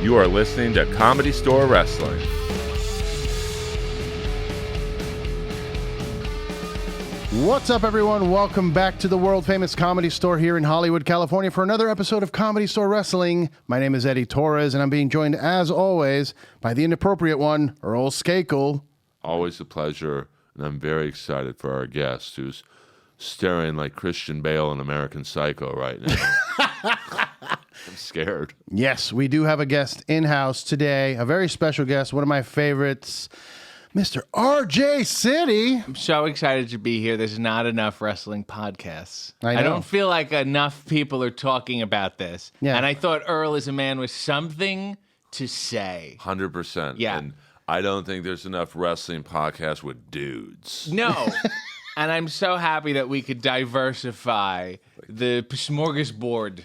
You are listening to Comedy Store Wrestling. What's up, everyone? Welcome back to the world-famous Comedy Store here in Hollywood, California for another episode of Comedy Store Wrestling. My name is Eddie Torres, and I'm being joined, as always, by the inappropriate one, Earl Skakel. Always a pleasure, and I'm very excited for our guest, who's staring like Christian Bale in American Psycho right now. I'm scared. Yes, we do have a guest in-house today, a very special guest, one of my favorites, Mr. RJ City. I'm so excited to be here. There's not enough wrestling podcasts. I know. I don't feel like enough people are talking about this. Yeah. And I thought Earl is a man with something to say. 100%. Yeah. And I don't think there's enough wrestling podcasts with dudes. No. And I'm so happy that we could diversify the smorgasbord,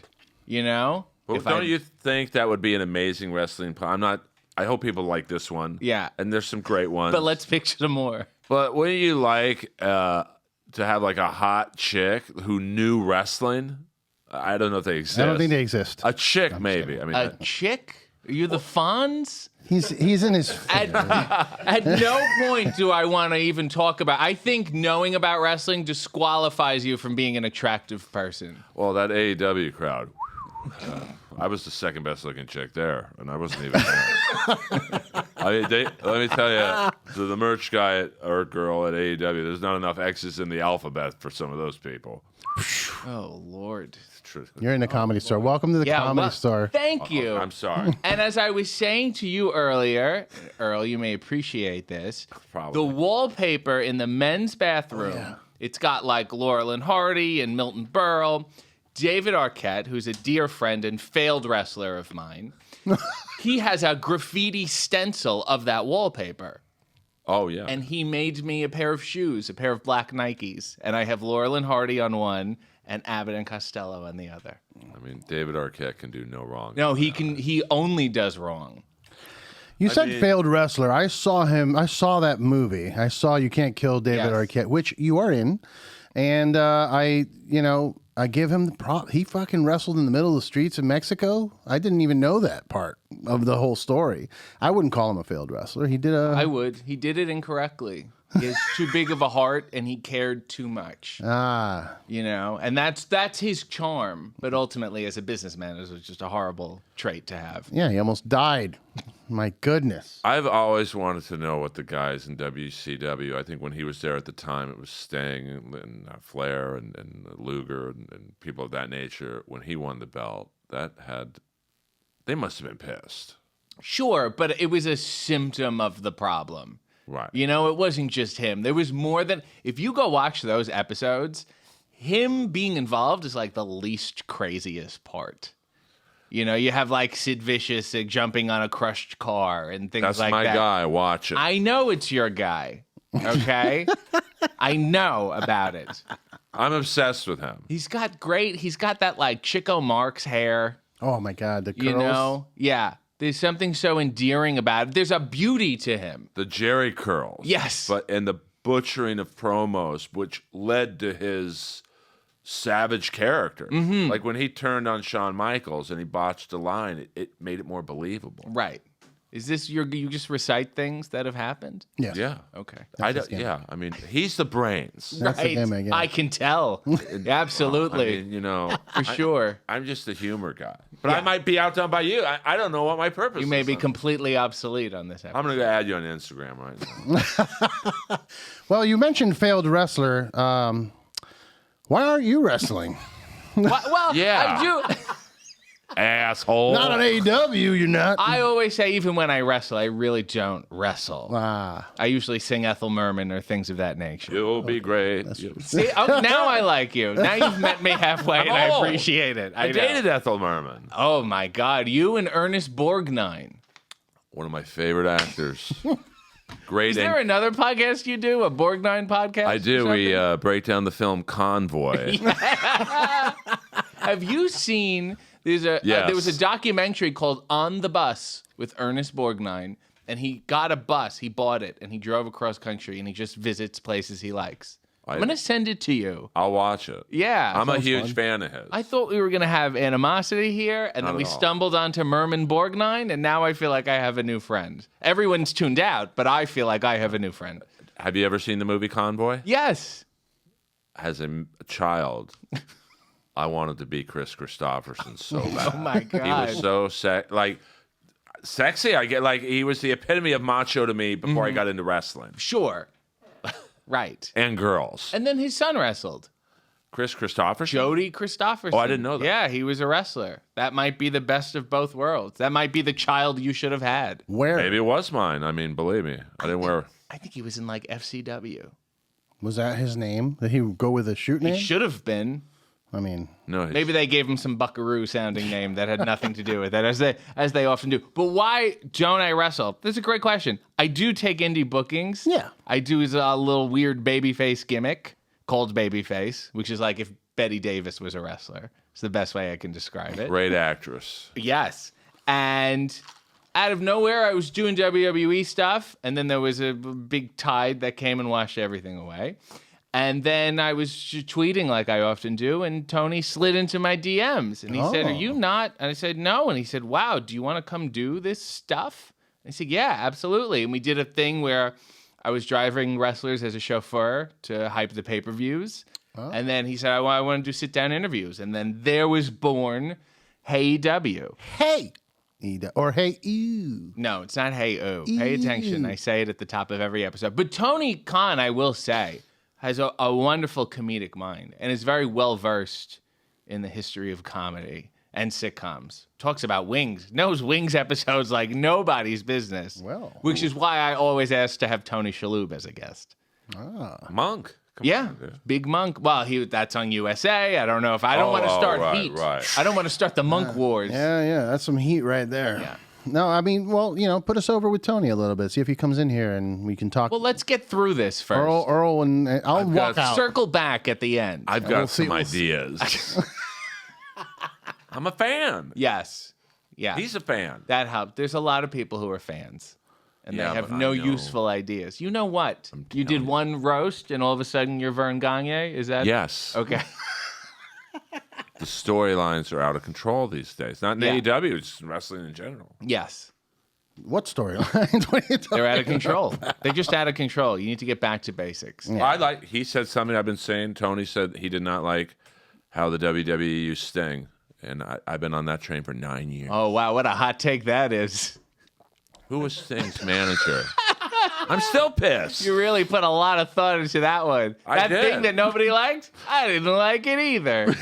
you know? But don't you think that would be an amazing wrestling I hope people like this one. Yeah. And there's some great ones. But let's picture some more. But wouldn't you like to have like a hot chick who knew wrestling? I don't know if they exist. I don't think they exist. A chick, maybe. I mean, A chick? Are you the Fonz? He's in his... At no point do I want to even talk about. I think knowing about wrestling disqualifies you from being an attractive person. well, that AEW crowd. I was the second best looking chick there, and I wasn't even there. Let me tell you, the merch guy or girl at AEW, there's not enough X's in the alphabet for some of those people. Oh, Lord. You're in the Comedy Store. Welcome to the Comedy Store. Thank you. I'm sorry. And as I was saying to you earlier, Earl, you may appreciate this. Probably. The wallpaper in the men's bathroom, it's got like Laurel and Hardy and Milton Berle. David Arquette, who's a dear friend and failed wrestler of mine, he has a graffiti stencil of that wallpaper. Oh, yeah. And he made me a pair of shoes, a pair of black Nikes. And I have Laurel and Hardy on one and Abbott and Costello on the other. I mean, David Arquette can do no wrong. No, he only does wrong. You said failed wrestler. I saw that movie. I saw You Can't Kill David Arquette, which you are in. And I give him the prop. He fucking wrestled in the middle of the streets of Mexico. I didn't even know that part of the whole story. I wouldn't call him a failed wrestler. I would. He did it incorrectly. He has too big of a heart, and he cared too much. You know, and that's his charm. But ultimately, as a businessman, it was just a horrible trait to have. Yeah, he almost died. My goodness. I've always wanted to know what the guys in WCW, I think when he was there at the time, it was Sting and Flair and Luger and people of that nature. When he won the belt, they must have been pissed. Sure, but it was a symptom of the problem. Right. You know, it wasn't just him. There was more than... If you go watch those episodes, him being involved is like the least craziest part. You know, you have like Sid Vicious jumping on a crushed car and things like that. That's my guy. Watch it. I know it's your guy, okay? I know about it. I'm obsessed with him. He's got that like Chico Marx hair. Oh, my God. The curls. You know? Yeah. There's something so endearing about it. There's a beauty to him. The Jerry curls. Yes. And the butchering of promos, which led to his savage character. Mm-hmm. Like when he turned on Shawn Michaels and he botched a line, it made it more believable. Right. Is this you just recite things that have happened? Yes. Yeah. Okay. I mean, he's the brains. That's the Right. gimmick, yeah. I can tell. Absolutely. I mean, For sure. I'm just the humor guy. But I might be outdone by you. I don't know what my purpose is. You may be completely obsolete on this episode. I'm going to add you on Instagram right now. Well, you mentioned failed wrestler. Why aren't you wrestling? Well, Yeah. I do. Asshole. Not on AEW, you're not. I always say, even when I wrestle, I really don't wrestle. Ah. I usually sing Ethel Merman or things of that nature. You'll be great. See, now I like you. Now you've met me halfway, and I old. appreciate it. I know. dated Ethel Merman. Oh, my God. You and Ernest Borgnine. One of my favorite actors. Great. Is there another podcast you do? A Borgnine podcast? I do. We break down the film Convoy. Have you seen... Yes. There was a documentary called On the Bus with Ernest Borgnine, and he got a bus. He bought it, and he drove across country, and he just visits places he likes. I'm going to send it to you. I'll watch it. Yeah. I'm a huge fun. fan of his. I thought we were going to have animosity here, and Not then we at all. stumbled onto Merman Borgnine, and now I feel like I have a new friend. Everyone's tuned out, but I feel like I have a new friend. Have you ever seen the movie Convoy? Yes. As a child, I wanted to be Chris Christopherson so bad. Oh, my God. He was so sexy. I get like he was the epitome of macho to me before I got into wrestling Sure. Right. and girls. And then his son wrestled. Chris Christopherson. Jody Christopherson. Oh, I didn't know that. Yeah, he was a wrestler. That might be the best of both worlds. That might be the child you should have had. Where Maybe it was mine. I mean, believe me, I didn't wear. I think he was in like FCW. was that his name? Did he go with a shoot name? He should have been. I mean, No, Maybe they gave him some buckaroo sounding name that had nothing to do with it, as they often do. But why don't I wrestle? This is a great question. I do take indie bookings. Yeah. I do a little weird babyface gimmick called babyface, which is like if Betty Davis was a wrestler. It's the best way I can describe it. great actress. Yes. And out of nowhere, I was doing WWE stuff, and then there was a big tide that came and washed everything away. And then I was tweeting like I often do, and Tony slid into my DMs. And he said, "Are you not?" And I said, "No." And he said, "Wow, do you want to come do this stuff?" And I said, "Yeah, absolutely." And we did a thing where I was driving wrestlers as a chauffeur to hype the pay-per-views. And then he said, I want to do sit-down interviews. And then there was born Hey W. hey, or hey, ew. No, it's not Hey Ooh. Pay attention. I say it at the top of every episode. But Tony Khan, I will say, has a wonderful comedic mind and is very well versed in the history of comedy and sitcoms. Talks about Wings. Knows Wings episodes like nobody's business. Well. Which is why I always ask to have Tony Shalhoub as a guest. Monk. Come Yeah, on, dude. Big Monk. Well, that's on USA. I don't know if I don't want to start heat. Right. I don't want to start the Monk Wars. Yeah, that's some heat right there. Yeah. No, I mean, well, put us over with Tony a little bit. See if he comes in here and we can talk. Well, let's get through this first. Earl, and I'll walk out. Circle back at the end. I've got some ideas. I'm a fan. Yes. Yeah. He's a fan. That helped. There's a lot of people who are fans. And Yeah, they have but I no know. useful ideas. You know what? You did one roast and all of a sudden you're Vern Gagne? Is that? Yes. Okay. The storylines are out of control these days. Not in Yeah. AEW, just in wrestling in general. Yes. What storylines? What are you talking They're out of control. They're just out of control. You need to get back to basics. He said something I've been saying. Tony said he did not like how the WWE used Sting. And I've been on that train for 9 years. Oh, wow. What a hot take that is. Who was Sting's manager? I'm still pissed. You really put a lot of thought into that one. I That did. thing that nobody liked? I didn't like it either.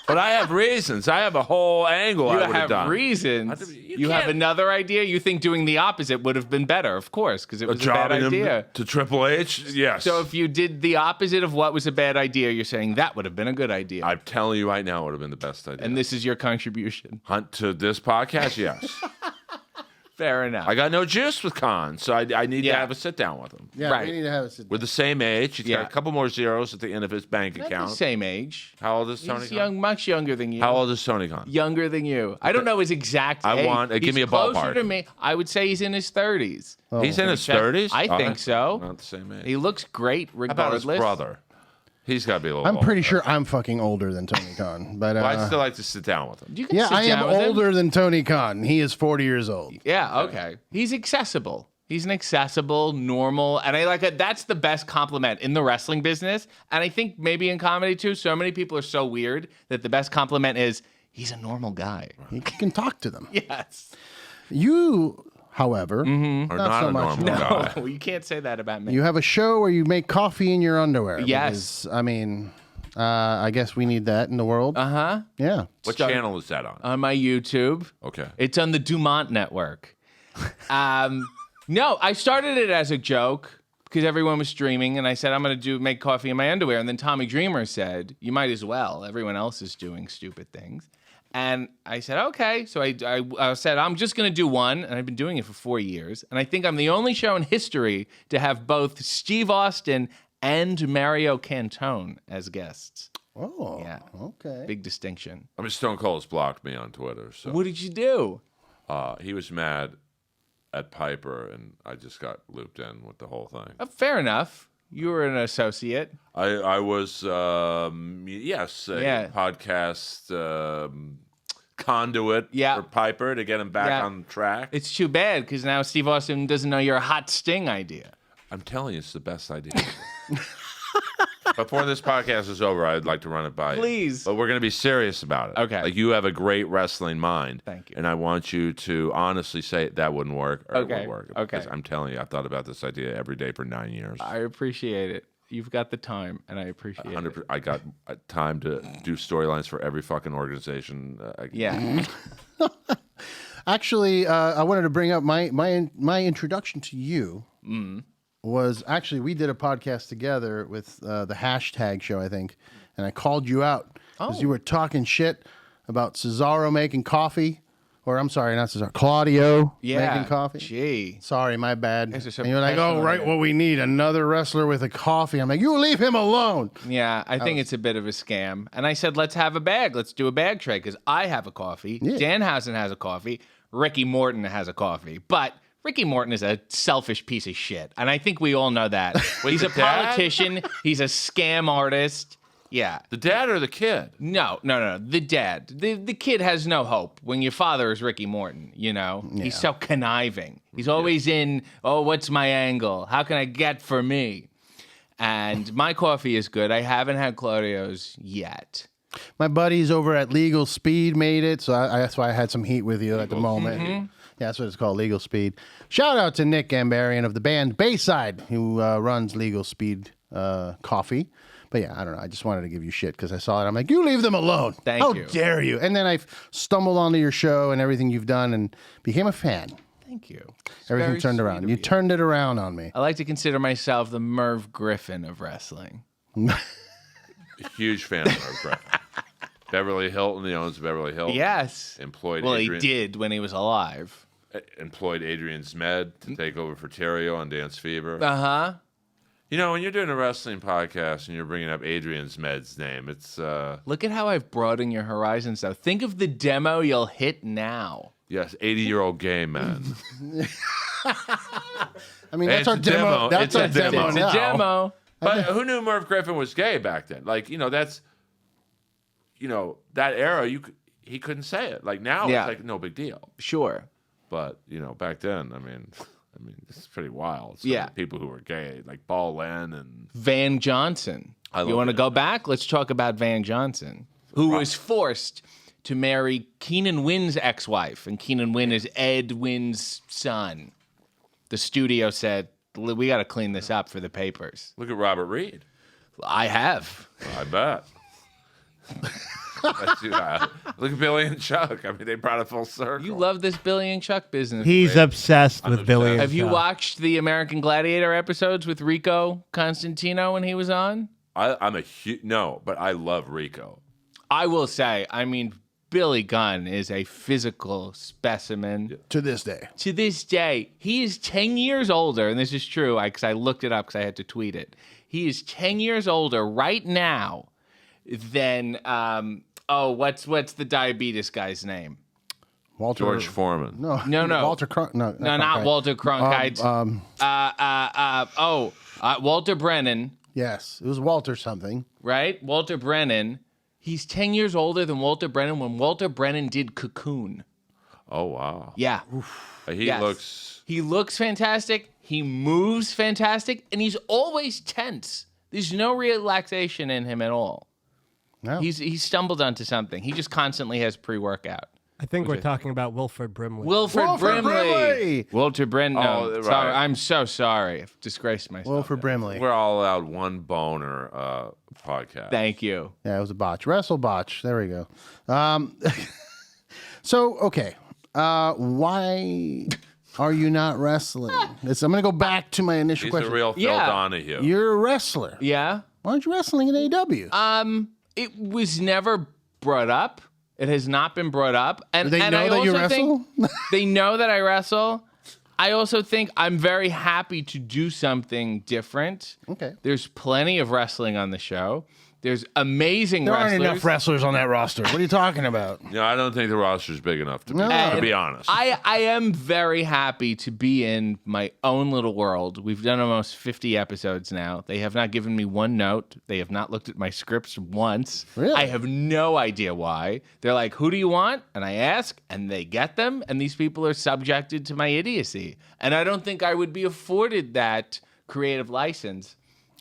But I have reasons. I have a whole angle I You would have have done. reasons. You You have can't- another idea? You think doing the opposite would have been better, of course, because it was a bad Jobbing him idea. to Triple H? Yes. So if you did the opposite of what was a bad idea, you're saying that would have been a good idea. I'm telling you right now, it would have been the best idea. And this is your contribution. Hunt to this podcast? Yes. Fair enough. I got no juice with Khan, so I need to Yeah. have a sit down with him. Yeah, Right. we need to have it. We're the same age. He's Yeah. got a couple more zeros at the end of his bank Not account. the same age. How old is Tony He's Khan? young, much younger than you. How old is Tony Khan? Younger than you. I don't know his exact I age. want- give He's me a closer ballpark. to me. I would say he's in his 30s. He's in his Check- 30s? I think so. Not the same age. He looks great How about regardless. his brother? He's got to be a little I'm older. pretty sure I'm fucking older than Tony Khan, but Well, I'd still like to sit down with him. You can yeah, sit I am down with him. older than Tony Khan. He is 40 years old. Yeah, okay. He's accessible. He's an accessible, normal, and I like it. That's the best compliment in the wrestling business, and I think maybe in comedy too. So many people are so weird that the best compliment is he's a normal guy. He can talk to them. Yes. You, however, Or not not so a much. normal No. guy. No, you can't say that about me. you have a show where you make coffee in your underwear. Yes. because, I mean, I guess we need that in the world. Uh-huh. Yeah. What channel is that on? On my YouTube. Okay. It's on the Dumont Network. No, I started it as a joke because everyone was streaming, and I said, I'm going to make coffee in my underwear. And then Tommy Dreamer said, you might as well. Everyone else is doing stupid things. And I said, okay. So I said, I'm just going to do one. And I've been doing it for 4 years. And I think I'm the only show in history to have both Steve Austin and Mario Cantone as guests. Oh, Yeah. okay. Big distinction. I mean, Stone Cold's blocked me on Twitter, so What did you do? he was mad at Piper, and I just got looped in with the whole thing. Fair enough. You were an associate. I was, yes, a podcast conduit for Piper to get him back on track. It's too bad because now Steve Austin doesn't know your hot Sting idea. I'm telling you, it's the best idea. Before this podcast is over, I'd like to run it by you. Please. But we're going to be serious about it. Okay. Like, you have a great wrestling mind. Thank you. And I want you to honestly say that wouldn't work or it would work. Okay. Because I'm telling you, I've thought about this idea every day for 9 years. I appreciate it. You've got the time, and I appreciate it. I got time to do storylines for every fucking organization. Yeah. Actually, I wanted to bring up my introduction to you. Was actually, we did a podcast together with the hashtag show, I think, and I called you out because you were talking shit about Cesaro making coffee, or I'm sorry, not Cesaro, Claudio making coffee. Gee. Sorry, my bad. This is And you're like, oh, right, what we need, another wrestler with a coffee. I'm like, you leave him alone. Yeah, I think it's a bit of a scam. And I said, let's have a bag. Let's do a bag trade because I have a coffee. Yeah. Danhausen has a coffee. Ricky Morton has a coffee. But Ricky Morton is a selfish piece of shit. And I think we all know that. He's a politician. He's a scam artist. Yeah. The dad or the kid? No. The dad. The kid has no hope when your father is Ricky Morton, you know? Yeah. He's so conniving. He's always in, what's my angle? How can I get for me? And my coffee is good. I haven't had Claudio's yet. My buddies over at Legal Speed made it, so that's why I had some heat with you at the moment. Mm-hmm. Yeah, that's what it's called, Legal Speed. Shout out to Nick Gambarian of the band Bayside, who runs Legal Speed Coffee. But yeah, I don't know. I just wanted to give you shit because I saw it. I'm like, you leave them alone. Thank you. How dare you? And then I stumbled onto your show and everything you've done and became a fan. Thank you. Everything turned around. You turned it around on me. I like to consider myself the Merv Griffin of wrestling. A huge fan of Merv Griffin. Beverly Hilton, he owns Beverly Hilton. Yes. Well, he did when he was alive. Employed Adrian Zmed to take over for Terrio on Dance Fever. Uh-huh. You know, when you're doing a wrestling podcast and you're bringing up Adrian Zmed's name, it's... Look at how I've broadened your horizons, though. Think of the demo you'll hit now. Yes, 80-year-old gay man. I mean, that's our demo. That's our demo now. It's a demo. But who knew Merv Griffin was gay back then? Like, that's... that era, he couldn't say it. Like, now it's like no big deal. Sure. But, back then, I mean, it's pretty wild. So people who were gay, like Paul Len and... Van Johnson. You want to go back? Let's talk about Van Johnson, who was forced to marry Keenan Wynn's ex-wife. And Keenan Wynn is Ed Wynn's son. The studio said, we got to clean this up for the papers. Look at Robert Reed. I have. I bet. Look at Billy and Chuck. I mean, they brought it full circle. You love this Billy and Chuck business. He's obsessed with Billy and Chuck. Have you watched the American Gladiator episodes with Rico Constantino when he was on? I'm a no, but I love Rico. I will say, Billy Gunn is a physical specimen. To this day. To this day. He is 10 years older, and this is true because I looked it up because I had to tweet it. He is 10 years older right now than... what's the diabetes guy's name? George Foreman. No. Walter Cronkite. No, not Walter Cronkite. Walter Brennan. Yes, it was Walter something. Right? Walter Brennan. He's 10 years older than Walter Brennan when Walter Brennan did Cocoon. Oh, wow. Yeah. He looks fantastic. He moves fantastic. And he's always tense. There's no relaxation in him at all. No. He's stumbled onto something. He just constantly has pre-workout. I think we're talking about Wilford Brimley. Wilford Brimley. Walter Brennan. No, right. Sorry, I'm so sorry. I've disgraced myself. Wilford Brimley. We're all allowed one boner podcast. Thank you. Yeah, it was a botch. Wrestle botch. There we go. So, okay. Why are you not wrestling? I'm going to go back to my initial question. He's a real Phil Donahue. You're a wrestler. Yeah. Why aren't you wrestling in AEW? It was never brought up. It has not been brought up. And they know that you wrestle? They know that I wrestle. I also think I'm very happy to do something different. Okay. There's plenty of wrestling on the show. There's amazing There wrestlers. aren't enough wrestlers on that roster. What are you talking about? No, I don't think the roster's big enough to be honest. I am very happy to be in my own little world. We've done almost 50 episodes now. They have not given me one note. They have not looked at my scripts once. Really? I have no idea why. They're like, who do you want? And I ask, and they get them. And these people are subjected to my idiocy. And I don't think I would be afforded that creative license,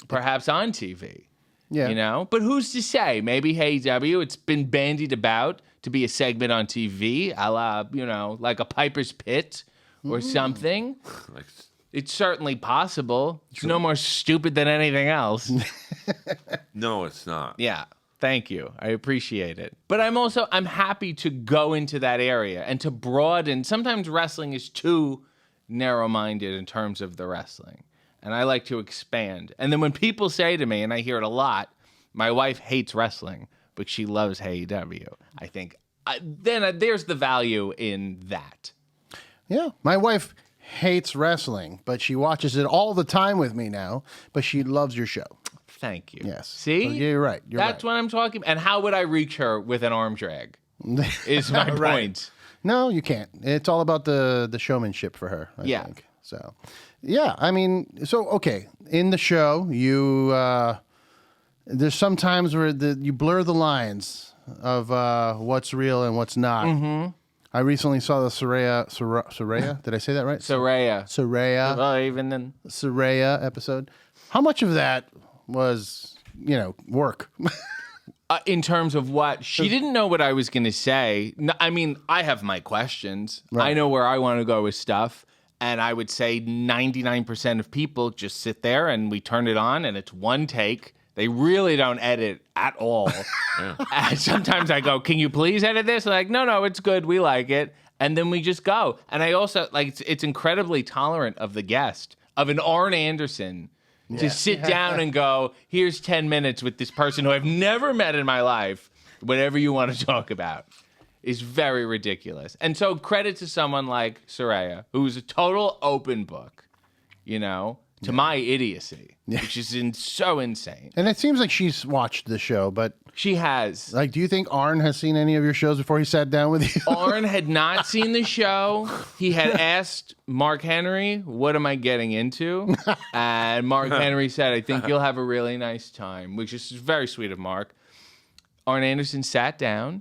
perhaps on TV. Yeah. You know, but who's to say? Maybe Hey W, it's been bandied about to be a segment on TV, a la, you know, like a Piper's Pit or something. Like, It's certainly possible. It's no more stupid than anything else. no, it's not. Yeah. Thank you. I appreciate it. But I'm happy to go into that area and to broaden. Sometimes wrestling is too narrow-minded in terms of the wrestling. And I like to expand. And then when people say to me, and I hear it a lot, my wife hates wrestling, but she loves AEW. I think then there's the value in that. Yeah. My wife hates wrestling, but she watches it all the time with me now, but she loves your show. Thank you. Yes. See? So you're right. That's what I'm talking about. And how would I reach her with an arm drag? Is my point. No, you can't. It's all about the showmanship for her, I think. So, yeah, I mean, okay. In the show, you there's some times where you blur the lines of what's real and what's not. Mm-hmm. I recently saw the Saraya. Did I say that right? Saraya. Well, even then. Saraya episode. How much of that was, work? In terms of what? She didn't know what I was going to say. No, I mean, I have my questions. Right. I know where I want to go with stuff. And I would say 99% of people just sit there and we turn it on and it's one take. They really don't edit at all. And sometimes I go, can you please edit this? They're like, no, it's good. We like it. And then we just go. And I also, it's incredibly tolerant of the guest, of an Arn Anderson, to sit down and go, here's 10 minutes with this person who I've never met in my life, whatever you want to talk about. Is very ridiculous. And so credit to someone like Saraya, who's a total open book, to my idiocy, which is so insane. And it seems like she's watched the show, but... She has. Like, do you think Arn has seen any of your shows before he sat down with you? Arn had not seen the show. He had asked Mark Henry, what am I getting into? And Mark Henry said, I think you'll have a really nice time, which is very sweet of Mark. Arn Anderson sat down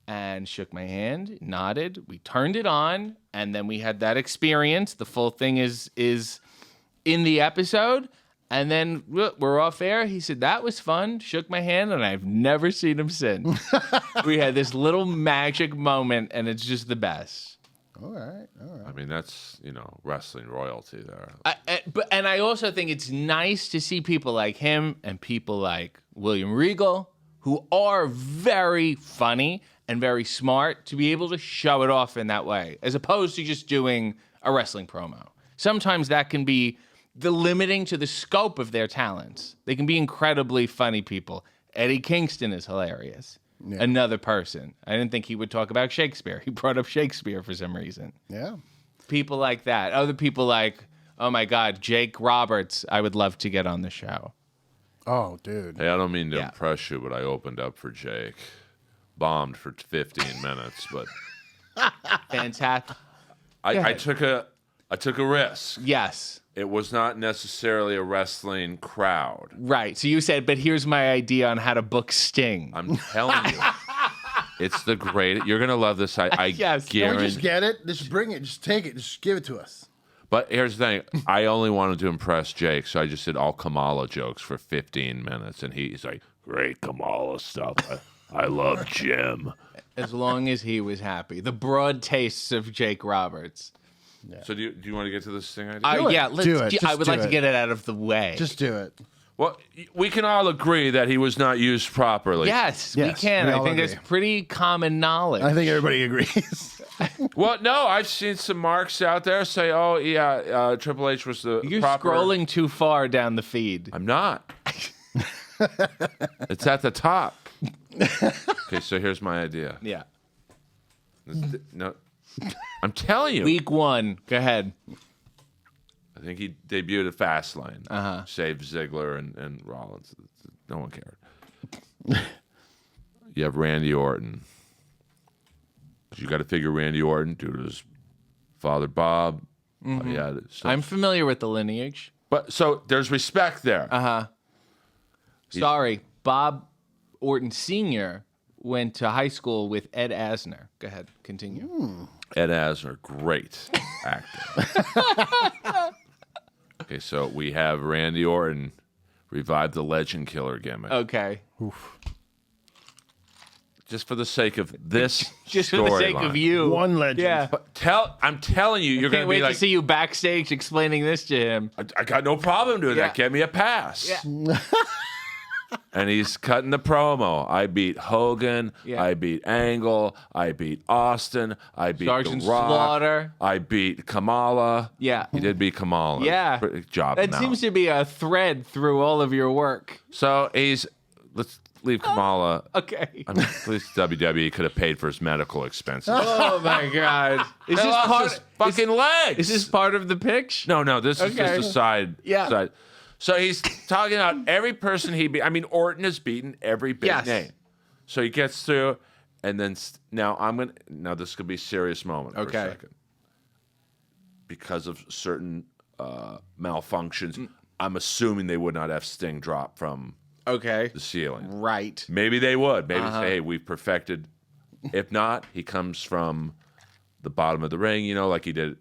and shook my hand, nodded. We turned it on, and then we had that experience. The full thing is in the episode, and then we're off air. He said, that was fun, shook my hand, and I've never seen him since. We had this little magic moment, and it's just the best. All right. I mean, that's, wrestling royalty there. And I also think it's nice to see people like him and people like William Regal, who are very funny and very smart, to be able to show it off in that way, as opposed to just doing a wrestling promo. Sometimes that can be the limiting to the scope of their talents. They can be incredibly funny people. Eddie Kingston is hilarious. Yeah. Another person. I didn't think he would talk about Shakespeare. He brought up Shakespeare for some reason. Yeah. People like that. Other people like, oh my God, Jake Roberts, I would love to get on the show. Oh, dude. Hey, I don't mean to impress you, but I opened up for Jake. Bombed for 15 minutes, but fantastic. I took a risk. Yes. It was not necessarily a wrestling crowd. Right. So you said, but here's my idea on how to book Sting. I'm telling you. It's the great. You're going to love this. I yes. guarantee. Can we just get it? Just bring it. Just take it. Just give it to us. But here's the thing. I only wanted to impress Jake, so I just did all Kamala jokes for 15 minutes. And he's like, great Kamala stuff. I love Jim. As long as he was happy. The broad tastes of Jake Roberts. Yeah. So do you want to get to this thing I did? Yeah, let's do it. I would like to get it out of the way. Just do it. Well, we can all agree that he was not used properly. Yes, we can. I think that's pretty common knowledge. I think everybody agrees. Well, no, I've seen some marks out there say, oh, yeah, Triple H was the You're proper... scrolling too far down the feed. I'm not. It's at the top. Okay, so here's my idea. Yeah. No, I'm telling you. Week 1. Go ahead. I think he debuted at Fastlane. Saved Ziggler and Rollins. No one cared. You have Randy Orton. You got to figure Randy Orton due to his father Bob. Yeah, I'm familiar with the lineage. but so there's respect there. Sorry, Bob Orton Sr. went to high school with Ed Asner. Go ahead, continue. Ed Asner, great actor. Okay, so we have Randy Orton revive the Legend Killer gimmick. Okay. Just for the sake of this Just for the sake of you. One legend. Yeah. But I'm telling you, you're going Can't to wait be like, to see you backstage explaining this to him. I got no problem doing Yeah. that. Get me a pass. Yeah. And he's cutting the promo. I beat Hogan. Yeah. I beat Angle. I beat Austin. I beat Sergeant The Rock. Slaughter. I beat Kamala. Yeah. He did beat Kamala. Yeah. Pretty job That him out. seems to be a thread through all of your work. So let's leave Kamala. Okay. I mean, at least WWE could have paid for his medical expenses. Oh my God! Is He this lost part? his fucking legs. Is this part of the pitch? No, this is Okay. just a side. Yeah. Side. So he's talking about every person he beat. I mean, Orton has beaten every big Yes. name. So he gets through, and then now this could be a serious moment for Okay. a second. Because of certain malfunctions, I'm assuming they would not have Sting drop from Okay. the ceiling. Right. Maybe they would. Maybe say, hey, we've perfected. If not, he comes from the bottom of the ring, like he did,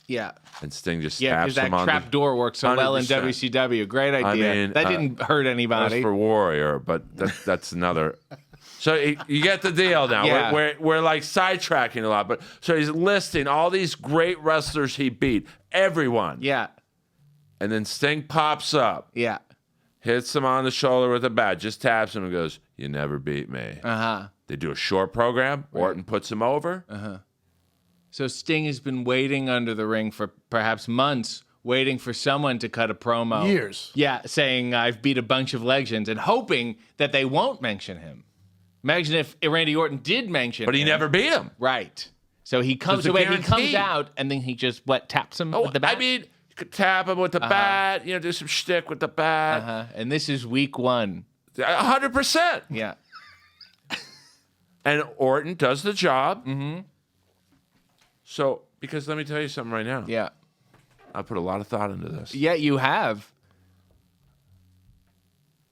Yeah. and Sting just Yeah, taps because that him on trap door works so well in 100%. WCW. Great idea. mean, that didn't hurt That's anybody. for Warrior, but that's another. So you get the deal now. Yeah. We're like sidetracking a lot, but so he's listing all these great wrestlers he beat, everyone. Yeah. And then Sting pops up, Yeah. hits him on the shoulder with a bat, just taps him and goes, "You never beat me." They do a short program. Orton puts him over. So Sting has been waiting under the ring for perhaps months, waiting for someone to cut a promo. Years. Yeah, saying, I've beat a bunch of legends, and hoping that they won't mention him. Imagine if Randy Orton did mention But he him. never beat him. Right. So he comes So it's a away, he comes guarantee. out, and then he just, taps him with the bat? I mean, you could tap him with the bat, do some shtick with the bat. And this is week 1. 100%. Yeah. And Orton does the job. Mm-hmm. So, because let me tell you something right now. Yeah. I put a lot of thought into this. Yeah, you have.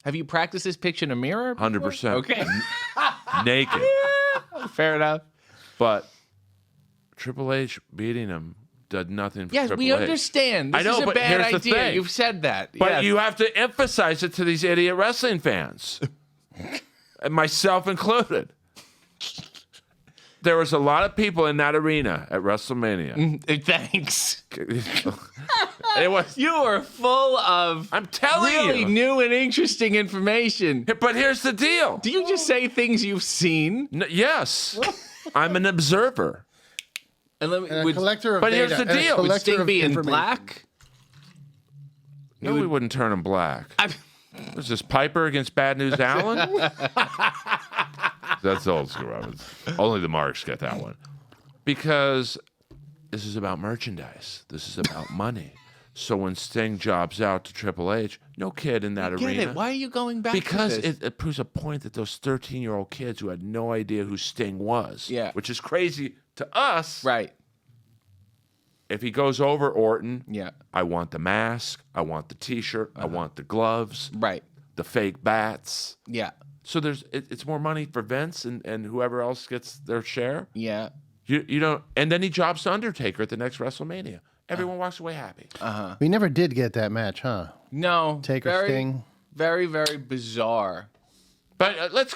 Have you practiced this pitch in a mirror? 100%. Okay. Naked. Fair enough. But Triple H beating him did nothing for Yes, Triple we H. understand. This I know, is a but bad here's the idea. thing. You've said that. But Yes. you have to emphasize it to these idiot wrestling fans, and myself included. There was a lot of people in that arena at WrestleMania. Thanks. It was. You are full of I'm telling really you. new and interesting information. But here's the deal. Do you just say things you've seen? Yes, I'm an observer. And let me, And a would, collector of But data. here's the and a deal. would collector Sting of be in information. black? No, we wouldn't turn him black. I- Was this Piper against Bad News Allen? That's old school. Roberts. Only the marks get that one. Because this is about merchandise. This is about money. So when Sting jobs out to Triple H, no kid in that Get arena. it. Why are you going back Because to this? it proves a point that those 13-year-old kids who had no idea who Sting was, Yeah. which is crazy to us. Right. If he goes over Orton, Yeah. I want the mask, I want the T-shirt, I want the gloves, Right. the fake bats. Yeah. So it's more money for Vince and whoever else gets their share. Yeah. You don't, and then he jobs to Undertaker at the next WrestleMania. Everyone walks away happy. We never did get that match, huh? No. Taker very, Sting. Very, very bizarre. But let's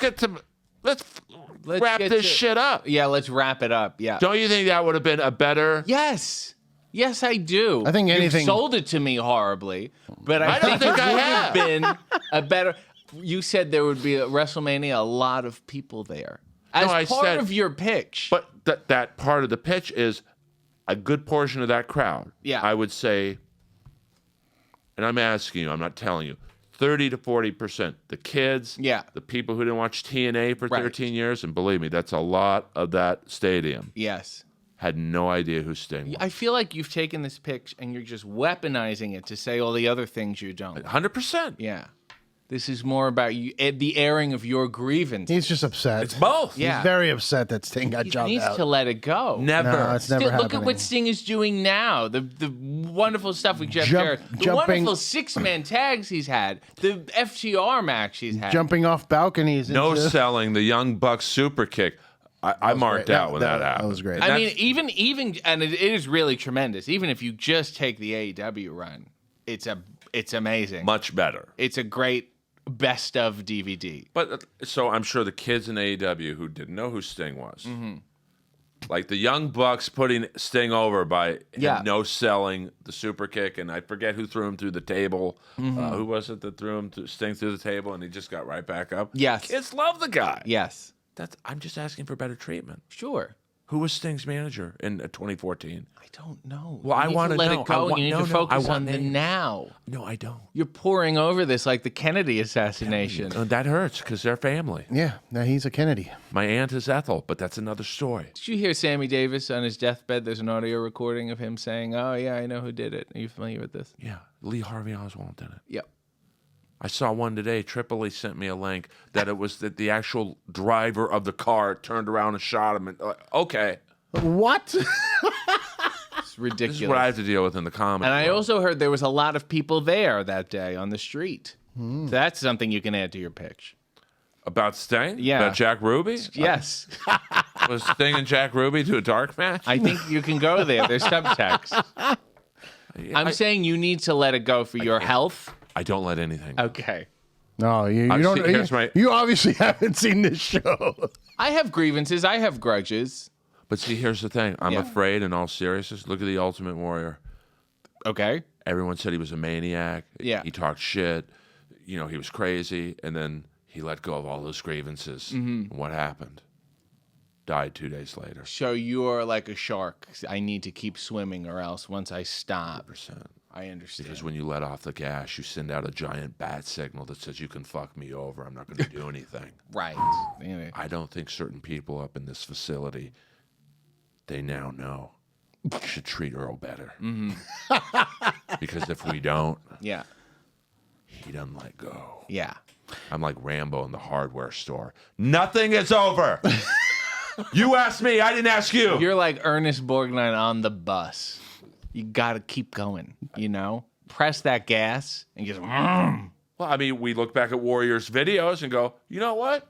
Let's wrap get this to- shit up. Yeah, let's wrap it up. Yeah. Don't you think that would have been a better? Yes. Yes, I do. I think anything- You've sold it to me horribly, but I don't think it I would have. been a better. You said there would be at WrestleMania a lot of people there as I part said- of your pitch. But that part of the pitch is a good portion of that crowd. Yeah. I would say, and I'm asking you, I'm not telling you, 30 to 40%. The kids, Yeah. the people who didn't watch TNA for Right. 13 years, and believe me, that's a lot of that stadium, Yes. had no idea who Sting was. I feel like you've taken this pitch and you're just weaponizing it to say all the other things you don't. 100%. Yeah. This is more about you, the airing of your grievance. He's just upset. It's both. Yeah. He's very upset that Sting got He jumped needs out. to let it go. Never. No, it's never happening. Look at what Sting is doing now. The wonderful stuff with Jeff Jarrett. The jumping- wonderful 6-man tags he's had. The FTR match he's had. Jumping off balconies. No into- selling the Young Bucks super kick. I marked great. out when that happened. That was great. I mean, even and it is really tremendous. Even if you just take the AEW run, it's amazing. Much better. It's a great best of DVD. But so I'm sure the kids in AEW who didn't know who Sting was, like the Young Bucks putting Sting over by him no selling the super kick, and I forget who threw him through the table. Who was it that threw him Sting through the table, and he just got right back up? Yes. Kids love the guy. Yes. I'm just asking for better treatment. Sure. Who was Sting's manager in 2014? I don't know. Well, I want to let know. it go. You need to focus I on the names. now. No, I don't. You're pouring over this like the Kennedy assassination. That hurts because they're family. Yeah, now he's a Kennedy. My aunt is Ethel, but that's another story. Did you hear Sammy Davis on his deathbed? There's an audio recording of him saying, "Oh yeah, I know who did it." Are you familiar with this? Yeah, Lee Harvey Oswald did it. Yep. I saw one today. Tripoli sent me a link that it was that the actual driver of the car turned around and shot him. And okay, What? It's ridiculous. this is what I have to deal with in the comedy. And I world. also heard there was a lot of people there that day on the street. That's something you can add to your pitch. about Sting. Yeah. About Jack Ruby. Yes. Was Sting and Jack Ruby to a dark match? I think you can go there. There's subtext. I'm saying you need to let it go for your health. I don't let anything. Okay. No, you see, don't. here's my- You obviously haven't seen this show. I have grievances. I have grudges. But see, here's the thing. I'm Yeah. afraid, in all seriousness. Look at the Ultimate Warrior. Okay. Everyone said he was a maniac. Yeah. He talked shit. You know, he was crazy. And then he let go of all those grievances. And what happened? Died 2 days later. So you're like a shark. I need to keep swimming or else once I stop. I understand. Because when you let off the gas, you send out a giant bat signal that says, you can fuck me over. I'm not going to do anything. Right. Anyway. I don't think certain people up in this facility, they now know, should treat Earl better. Because if we don't, Yeah. he doesn't let go. Yeah. I'm like Rambo in the hardware store. Nothing is over. You asked me. I didn't ask you. You're like Ernest Borgnine on the bus. You got to keep going, you know? Press that gas and just... Well, I mean, we look back at Warriors videos and go, you know what?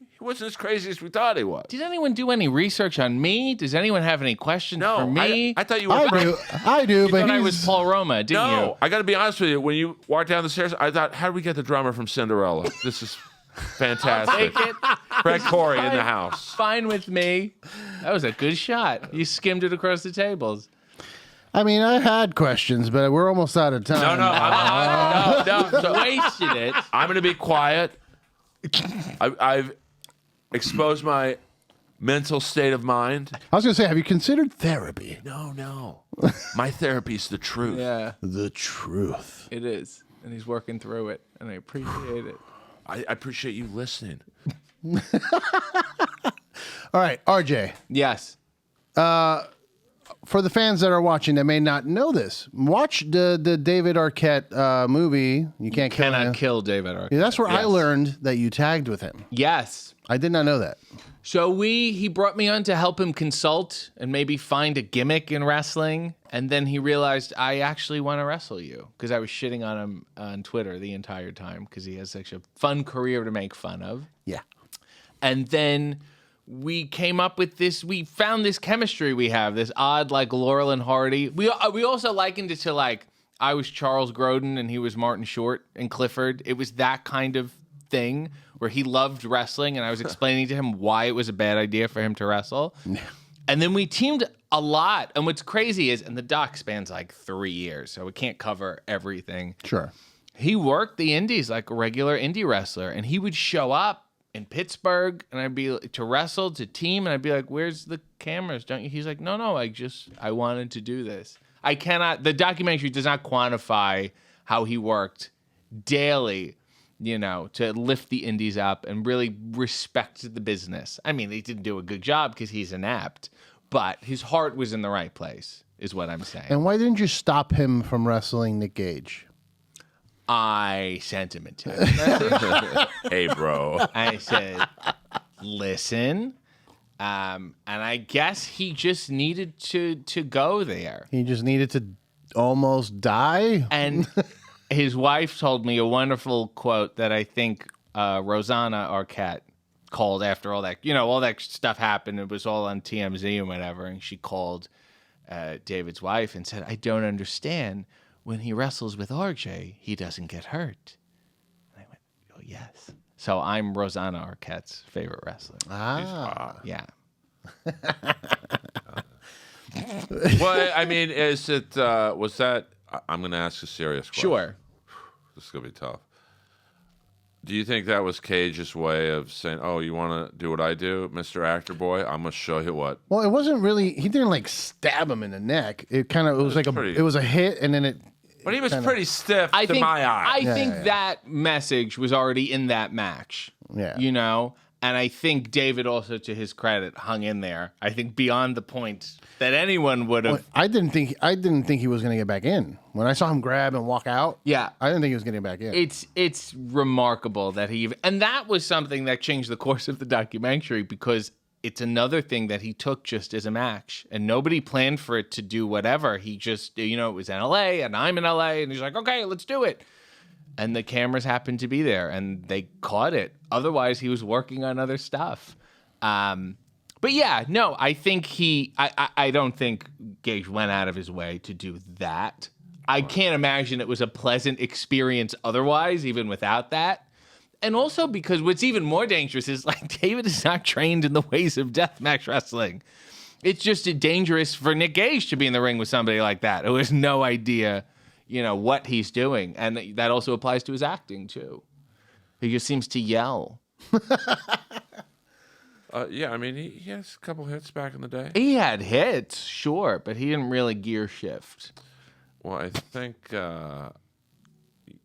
He wasn't as crazy as we thought he was. Did anyone do any research on me? Does anyone have any questions for me? I thought you were. I do, but thought I he's- was Paul Roma, didn't you? No, I got to be honest with you. When you walked down the stairs, I thought, how do we get the drummer from Cinderella? This is fantastic. Take it. Fred Corey in the house. Fine with me. That was a good shot. You skimmed it across the tables. I mean, I had questions, but we're almost out of time. No. Wasted it. I'm going to be quiet. I've exposed my mental state of mind. I was going to say, have you considered therapy? No. My therapy's the truth. Yeah, The truth. it is. And he's working through it, and I appreciate it. I appreciate you listening. All right, RJ. Yes. For the fans that are watching that may not know this, watch the David Arquette movie. You can't kill him. Cannot kill David Arquette. Yeah, that's where I Yes. learned that you tagged with him. Yes. I did not know that. So he brought me on to help him consult and maybe find a gimmick in wrestling. And then he realized I actually want to wrestle you because I was shitting on him on Twitter the entire time because he has such a fun career to make fun of. Yeah. And then we came up with this. We found this chemistry we have, this odd like Laurel and Hardy. We also likened it to like I was Charles Grodin and he was Martin Short and Clifford. It was that kind of thing where he loved wrestling and I was explaining to him why it was a bad idea for him to wrestle. And then we teamed a lot. And what's crazy is, and the doc spans like 3 years, so we can't cover everything. Sure. He worked the indies like a regular indie wrestler, and he would show up in Pittsburgh, and I'd be to wrestle, to team, and I'd be like, "Where's the cameras? Don't you?" He's like, "No, I wanted to do this. I cannot." The documentary does not quantify how he worked daily, you know, to lift the indies up and really respect the business. I mean, he didn't do a good job because he's inept, but his heart was in the right place, is what I'm saying. And why didn't you stop him from wrestling Nick Gage? I sent him a text message. Hey, bro. I said, listen. And I guess he just needed to go there. He just needed to almost die. And his wife told me a wonderful quote that I think Rosanna Arquette called after all that, all that stuff happened. It was all on TMZ and whatever. And she called David's wife and said, I don't understand. When he wrestles with RJ, he doesn't get hurt. And I went, oh, yes. So I'm Rosanna Arquette's favorite wrestler. Yeah. Well, I mean, is it, was that, I'm going to ask a serious question. Sure. This is going to be tough. Do you think that was Cage's way of saying, oh, you want to do what I do, Mr. Actor Boy? I'm going to show you what. Well, it wasn't really, he didn't like stab him in the neck. It was like it was a hit and then it. But he was pretty stiff I to think, my eye. I think that message was already in that match. Yeah. And I think David also, to his credit, hung in there. I think beyond the point that anyone would have. Well, I didn't think he was going to get back in. When I saw him grab and walk out, Yeah. I didn't think he was getting back in. It's remarkable that and that was something that changed the course of the documentary, because it's another thing that he took just as a match, and nobody planned for it to do whatever. He just, it was in LA and I'm in LA, and he's like, okay, let's do it. And the cameras happened to be there and they caught it. Otherwise, he was working on other stuff. But yeah, no, I think I don't think Gage went out of his way to do that. I can't imagine it was a pleasant experience otherwise, even without that. And also because what's even more dangerous is, like, David is not trained in the ways of deathmatch wrestling. It's just dangerous for Nick Gage to be in the ring with somebody like that who has no idea, what he's doing. And that also applies to his acting, too. He just seems to yell. Yeah, I mean, he has a couple hits back in the day. He had hits, sure, but he didn't really gear shift. Well, I think,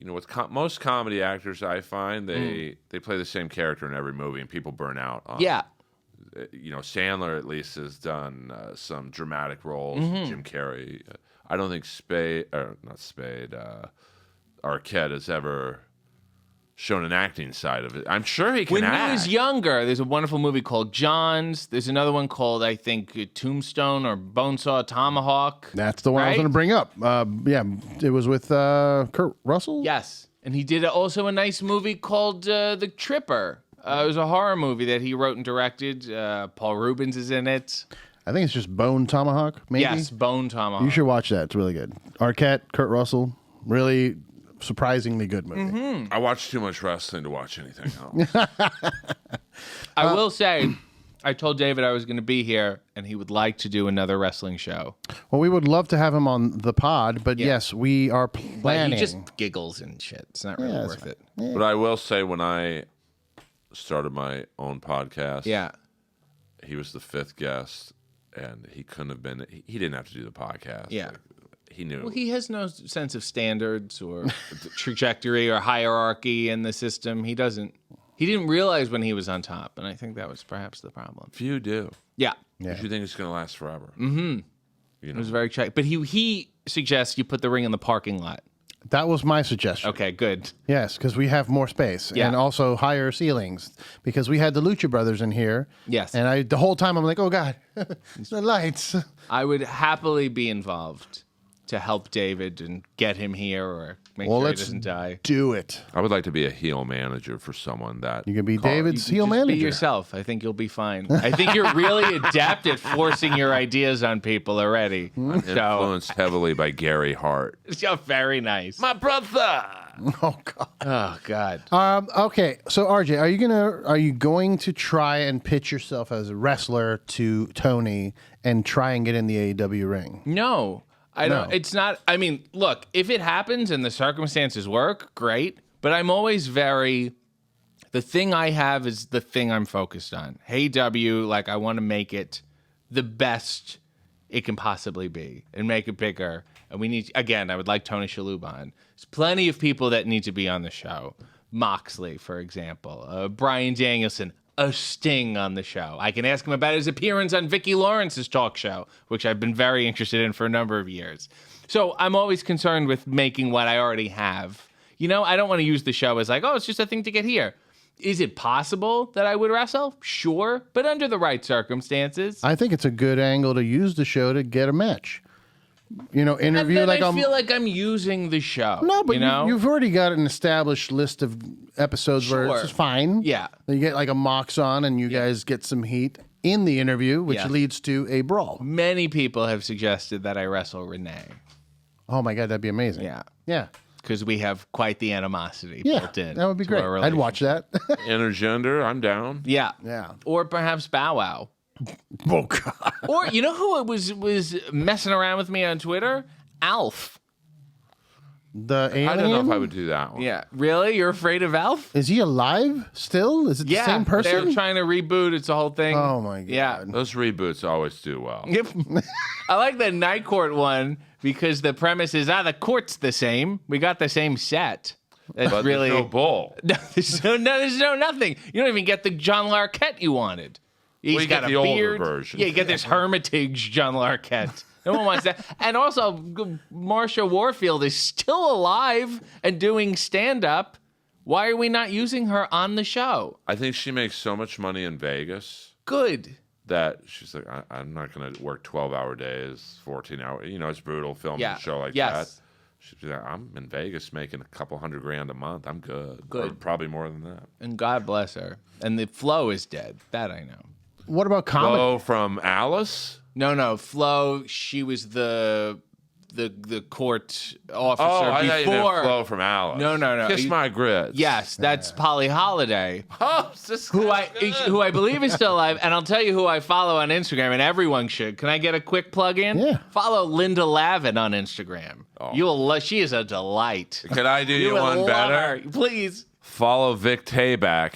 with most comedy actors, I find they play the same character in every movie, and people burn out on Yeah. Sandler at least has done some dramatic roles. Jim Carrey. I don't think Arquette has ever shown an acting side of it. I'm sure he can When act. he was younger, there's a wonderful movie called Johns. There's another one called, I think, Tombstone or Bonesaw Tomahawk. That's the one I was right? going to bring up. Yeah, it was with Kurt Russell. Yes. And he did also a nice movie called The Tripper. It was a horror movie that he wrote and directed. Paul Rubens is in it. I think it's just Bone Tomahawk, maybe? Yes, Bone Tomahawk. You should watch that. It's really good. Arquette, Kurt Russell, really surprisingly good movie. I watch too much wrestling to watch anything else. I will say, I told David I was going to be here, and he would like to do another wrestling show. Well, we would love to have him on the pod, but yes, we are But planning. he just giggles and shit. It's not really Yeah, worth it. But I will say, when I started my own podcast, Yeah. he was the fifth guest, and he couldn't have been. He didn't have to do the podcast. Yeah. He knew. Well, he has no sense of standards or trajectory or hierarchy in the system. He didn't realize when he was on top, and I think that was perhaps the problem. Few do. Yeah. Because you think it's going to last forever. It was very check. But he suggests you put the ring in the parking lot. That was my suggestion. Okay, good. Yes, because we have more space Yeah. and also higher ceilings. Because we had the Lucha Brothers in here. Yes. And the whole time I'm like, oh God, the lights. I would happily be involved to help David and get him here or make sure he let's doesn't die. do it. I would like to be a heel manager for someone that You can be David's heel Just manager. be yourself. I think you'll be fine. I think you're really adept at forcing your ideas on people already. So, influenced heavily by Gary Hart. so very nice. My brother. Oh God. Oh God. Okay, so RJ, are you going to try and pitch yourself as a wrestler to Tony and try and get in the AEW ring? No, I don't. No. It's not. I mean, look, if it happens and the circumstances work, great. But I'm always the thing I have is the thing I'm focused on. Hey, like, I want to make it the best it can possibly be and make it bigger. And I would like Tony Shalhoub on. There's plenty of people that need to be on the show. Moxley, for example. Bryan Danielson. A Sting on the show. I can ask him about his appearance on Vicki Lawrence's talk show, which I've been very interested in for a number of years. So I'm always concerned with making what I already have, I don't want to use the show as like, oh, it's just a thing to get here. Is it possible that I would wrestle? Sure, but under the right circumstances. I think it's a good angle to use the show to get a match. Interview and then like I feel like I'm using the show. No, but you've already got an established list of episodes where it's just fine. Yeah. You get like a Mox on and you guys get some heat in the interview, which leads to a brawl. Many people have suggested that I wrestle Renee. Oh my God, that'd be amazing. Yeah. Yeah. Because we have quite the animosity built in. That would be great. I'd watch that. Intergender, I'm down. Yeah. Yeah. Or perhaps Bow Wow. Oh God. Or you know who was messing around with me on Twitter? Alf. The alien? I don't know if I would do that one. Yeah. Really? You're afraid of Alf? Is he alive still? Is it the same person? They're trying to reboot. It's a whole thing. Oh my God. Yeah. Those reboots always do well. Yep. I like the Night Court one because the premise is, the court's the same. We got the same set. That's But really there's no bull. there's no nothing. You don't even get the John Larroquette you wanted. He's you got get a the older beard. version. Yeah, you get this Hermitage John Larroquette. No one wants that. And also, Marsha Warfield is still alive and doing stand-up. Why are we not using her on the show? I think she makes so much money in Vegas Good. that she's like, I'm not going to work 12-hour days, 14 hours. It's brutal filming a show like that. She's like, I'm in Vegas making a couple $100,000 a month. I'm good. Good. Or probably more than that. And God bless her. And the Flo is dead. That I know. What about comedy? Flo from Alice? No. Flo, she was the court officer I thought you meant before. Flo from Alice. No. Kiss my grits. Yes, that's Polly Holiday, Oh, this who I believe is still alive. And I'll tell you who I follow on Instagram, and everyone should. Can I get a quick plug in? Yeah. Follow Linda Lavin on Instagram. Oh. She is a delight. Can I do you will one love better? her. Please. Follow Vic Tayback.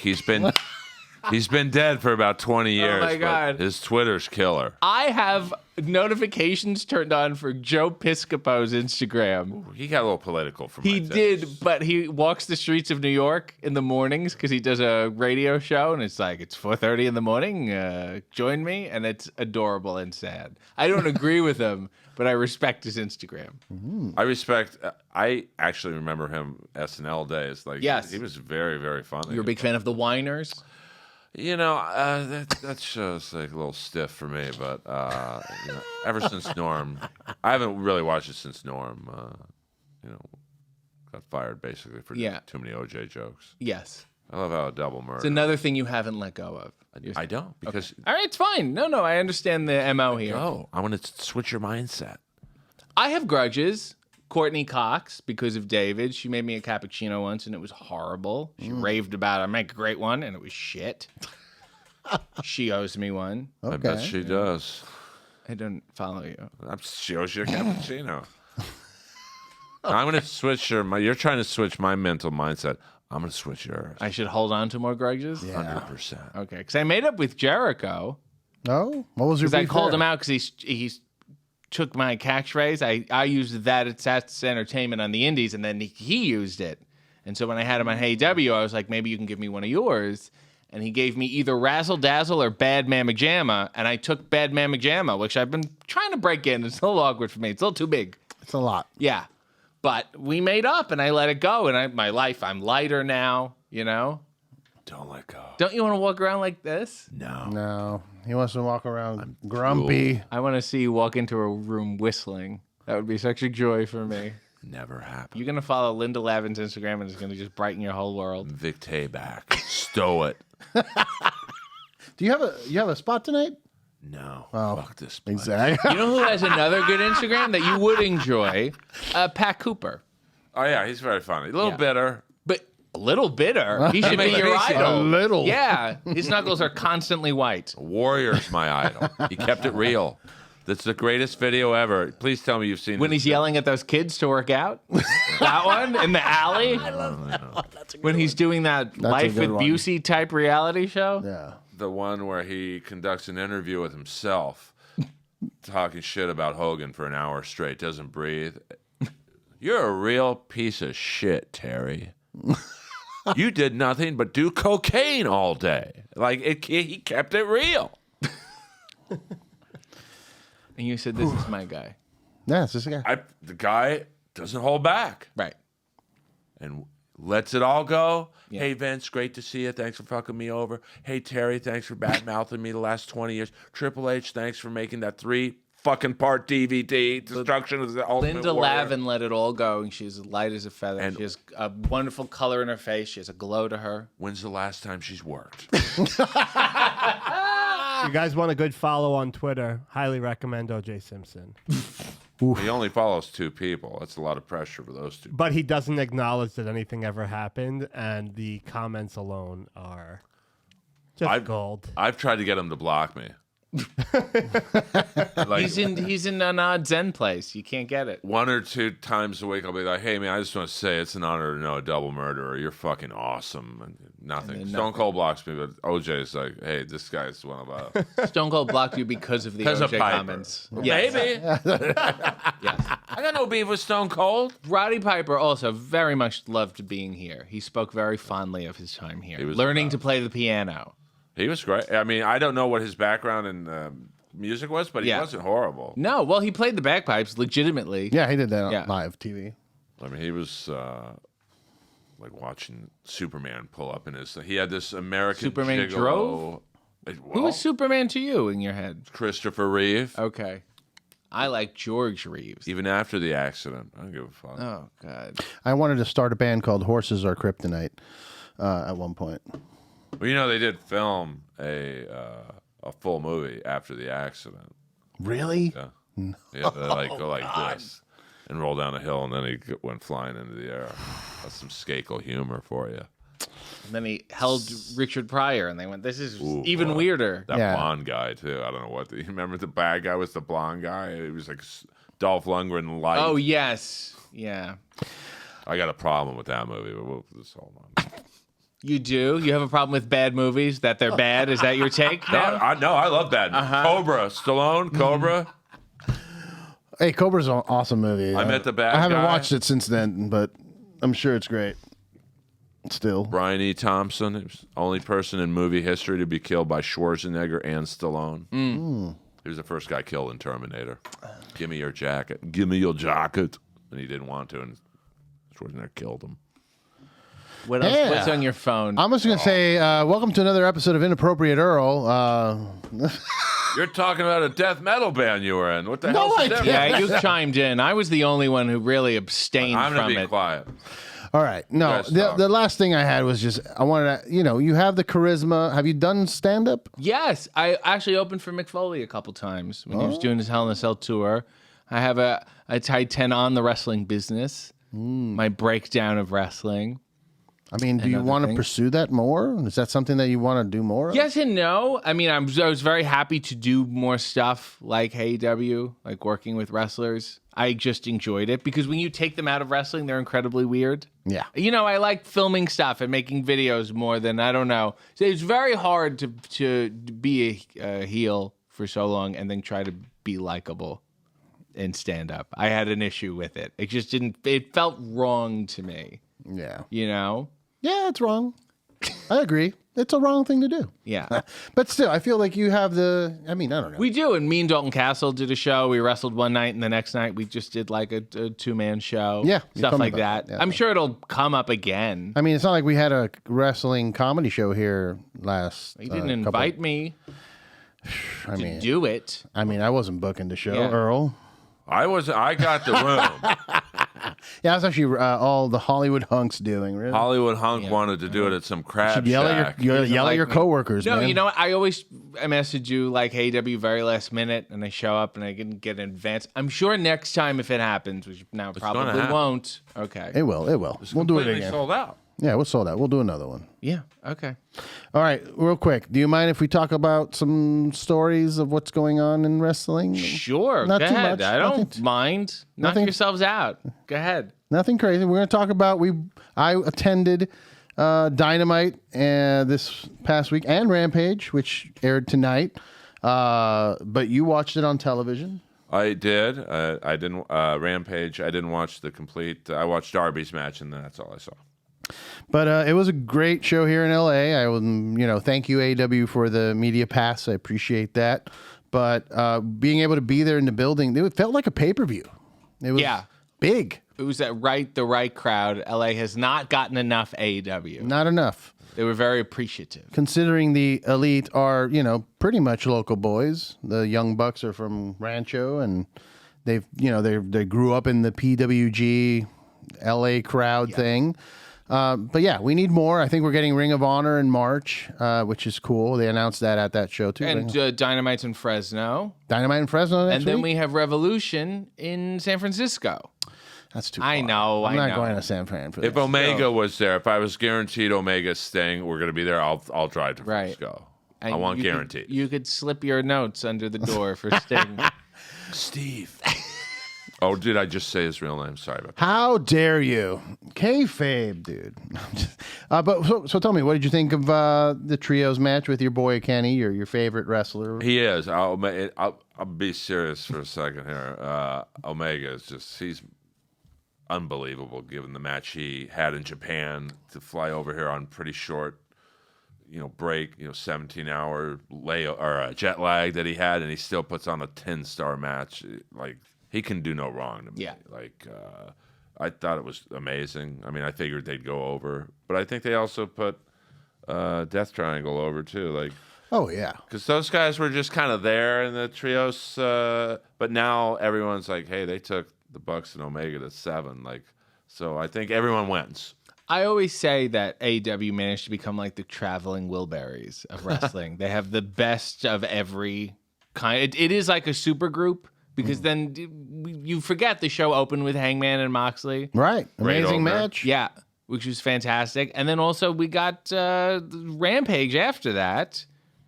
He's been dead for about 20 years. my but God. His Twitter's killer. I have notifications turned on for Joe Piscopo's Instagram. He got a little political for He my did, taste. but he walks the streets of New York in the mornings because he does a radio show, and it's like, it's 4:30 in the morning. Join me, and it's adorable and sad. I don't agree with him, but I respect his Instagram. I actually remember him SNL days. Yes. He was very, very funny. You're a big fan of the Whiners? That show's like a little stiff for me, but ever since Norm, I haven't really watched it since Norm, got fired basically for too many OJ jokes. Yes. I love how a double murder. It's another thing you haven't let go of. I don't because All right, it's fine. No, I understand the MO here. I want to switch your mindset. I have grudges. Courtney Cox, because of David, she made me a cappuccino once and it was horrible. She raved about it. I make a great one and it was shit. She owes me one. Okay. I bet she does. I don't follow you. She owes you a cappuccino. I'm going to switch you're trying to switch my mental mindset. I'm going to switch yours. I should hold on to more grudges? 100%. Okay, because I made up with Jericho. Oh? What was your Because I beef called there? him out because he took my catchphrase. I used that at Sats Entertainment on the Indies, and then he used it. And so when I had him on Hey W, I was like, maybe you can give me one of yours. And he gave me either Razzle Dazzle or Bad Mamma Jamma, and I took Bad Mamma Jamma, which I've been trying to break in. It's a little awkward for me. It's a little too big. It's a lot. Yeah. But we made up, and I let it go. And my life, I'm lighter now, Don't let go. Don't you want to walk around like this? No. He wants to walk around grumpy. I want to see you walk into a room whistling. That would be such a joy for me. Never happened. You're going to follow Linda Lavin's Instagram, and it's going to just brighten your whole world. Vic Tayback. Stow it. Do you have a spot tonight? No. Oh, fuck this place. Exactly. You know who has another good Instagram that you would enjoy? Pat Cooper. Oh, yeah. He's very funny. A little Yeah. bitter. But a little bitter. He should be Let your me see. idol. A little. Yeah. His knuckles are constantly white. Warrior's my idol. He kept it real. That's the greatest video ever. Please tell me you've seen When this he's yelling at those kids to work out. That one in the alley. When he's doing that Life good with one. Busey type reality show. Yeah. The one where he conducts an interview with himself, talking shit about Hogan for an hour straight, doesn't breathe. You're a real piece of shit, Terry. You did nothing but do cocaine all day. He kept it real. And you said, this is my guy. Yeah, it's this guy. The guy doesn't hold back. Right. and lets it all go. Yeah. Hey, Vince, great to see you. Thanks for fucking me over. Hey, Terry, thanks for bad-mouthing me the last 20 years. Triple H, thanks for making that 3 fucking part DVD. Destruction of the Ultimate Linda Warrior. Lavin let it all go, and she's light as a feather. And she has a wonderful color in her face. She has a glow to her. When's the last time she's worked? You guys want a good follow on Twitter? Highly recommend O.J. Simpson. He only follows 2 people. That's a lot of pressure for those 2. But he doesn't acknowledge that anything ever happened, and the comments alone are just gold. I've tried to get him to block me. Like, he's in an odd Zen place. You can't get it. 1 or 2 times a week, I'll be like, "Hey man, I just want to say it's an honor to know a double murderer. You're fucking awesome." And nothing. Stone Cold blocks me, but OJ's like, "Hey, this guy's one of us." Stone Cold blocked you because of the OJ comments. Yes. Maybe. Yes. I got no beef with Stone Cold. Roddy Piper also very much loved being here. He spoke very fondly of his time here, learning to play the piano. He was great. I mean, I don't know what his background in music was, but he wasn't horrible. No, well, he played the bagpipes legitimately. Yeah, he did that on live TV. I mean, he was like watching Superman pull up in his. He had this American Superman gigolo. drove? Who was Superman to you in your head? Christopher Reeve. Okay. I like George Reeves. Even after the accident. I don't give a fuck. Oh, God. I wanted to start a band called Horses Are Kryptonite at one point. Well, you know, they did film a full movie after the accident. Really? Yeah. No. Yeah, they like go like this and roll down a hill, and then he went flying into the air. That's some Skakel humor for you. And then he held Richard Pryor, and they went, "This is even weirder." That blonde guy too. I don't know what. You remember the bad guy was the blonde guy? He was like Dolph Lundgren light. Oh yes, yeah. I got a problem with that movie, but we'll just hold on. You do? You have a problem with bad movies? That they're bad? Is that your take? No, I love that. Cobra, Stallone, Cobra. Hey, Cobra's an awesome movie. I met the bad guy. I haven't watched it since then, but I'm sure it's great. Still. Brian E. Thompson, he was the only person in movie history to be killed by Schwarzenegger and Stallone. He was the first guy killed in Terminator. Give me your jacket. Give me your jacket. And he didn't want to, and Schwarzenegger killed him. What else? What's on your phone? I'm just going to say, welcome to another episode of Inappropriate Earl. You're talking about a death metal band you were in. What the hell is that? Yeah, you chimed in. I was the only one who really abstained from it. I'm going to be quiet. All right. No, the last thing I had was just, I wanted to, you have the charisma. Have you done stand-up? Yes. I actually opened for Mick Foley a couple times when he was doing his Hell in a Cell tour. I have a tight 10 on the wrestling business, my breakdown of wrestling. I mean, do you want to pursue that more? Is that something that you want to do more of? Yes and no. I mean, I was very happy to do more stuff like AEW, like working with wrestlers. I just enjoyed it because when you take them out of wrestling, they're incredibly weird. Yeah. I like filming stuff and making videos more than, I don't know. So it's very hard to be a heel for so long and then try to be likable and stand up. I had an issue with it. It just it felt wrong to me. Yeah. Yeah, it's wrong. I agree. It's a wrong thing to do. Yeah. But still, I feel like you have I don't know. We do. And me and Dalton Castle did a show. We wrestled one night, and the next night we just did like a two-man show. Yeah. Stuff like that. Yeah. I'm sure it'll come up again. I mean, it's not like we had a wrestling comedy show here last. You didn't invite me to do it. I mean, I wasn't booking the show, Yeah. Earl. I got the room. Yeah, that's actually all the Hollywood hunks doing. Really, Hollywood hunk wanted to do it at some crab yell shack. at your coworkers. No, man. you know what? I message you like, "Hey, W, very last minute," and I show up and I didn't get an advance. I'm sure next time if it happens, which now probably won't. Okay, it will. We'll do it again. Sold out. Yeah, we'll sold out. We'll do another one. Yeah. Okay. All right, real quick. Do you mind if we talk about some stories of what's going on in wrestling? Sure. Not go too ahead. much. I don't mind. Knock yourselves out. Go ahead. Nothing crazy. We're going to talk about I attended Dynamite this past week and Rampage, which aired tonight. But you watched it on television. I did. I didn't. Rampage. I didn't watch the complete. I watched Darby's match, and that's all I saw. But it was a great show here in LA. I would, thank you AW for the media pass. I appreciate that. But being able to be there in the building, it felt like a pay-per-view. It was, Yeah. big. It was the right crowd. LA has not gotten enough AEW. Not enough. They were very appreciative. Considering the Elite are, pretty much local boys. The Young Bucks are from Rancho, and they've, they grew up in the PWG LA crowd thing. But yeah, we need more. I think we're getting Ring of Honor in March, which is cool. They announced that at that show too. And Dynamite's in Fresno. Dynamite in Fresno next And then week? we have Revolution in San Francisco. That's too far. I know. I'm not going to San Fran for If this. Omega was there, if I was guaranteed Omega staying, we're going to be there, I'll drive to Right. Frisco. And I want you guaranteed. You could slip your notes under the door for Sting. Steve. Oh, did I just say his real name? Sorry about that. How dare you? Kayfabe, dude. But tell me, what did you think of the trios match with your boy Kenny, your favorite wrestler? He is. I'll be serious for a second here. Omega is he's unbelievable given the match he had in Japan to fly over here on pretty short, break, 17-hour jet lag that he had, and he still puts on a 10-star match. Like, he can do no wrong to me. Yeah. Like, I thought it was amazing. I mean, I figured they'd go over, but I think they also put Death Triangle over too. Like, Oh, yeah. because those guys were just kind of there in the trios, but now everyone's like, hey, they took the Bucks and Omega to 7. Like, so I think everyone wins. I always say that AEW managed to become like the traveling Wilburys of wrestling. They have the best of every kind. It is like a super group because then you forget the show opened with Hangman and Moxley. Right. Right Amazing over. match. Yeah, which was fantastic. And then also we got Rampage after that.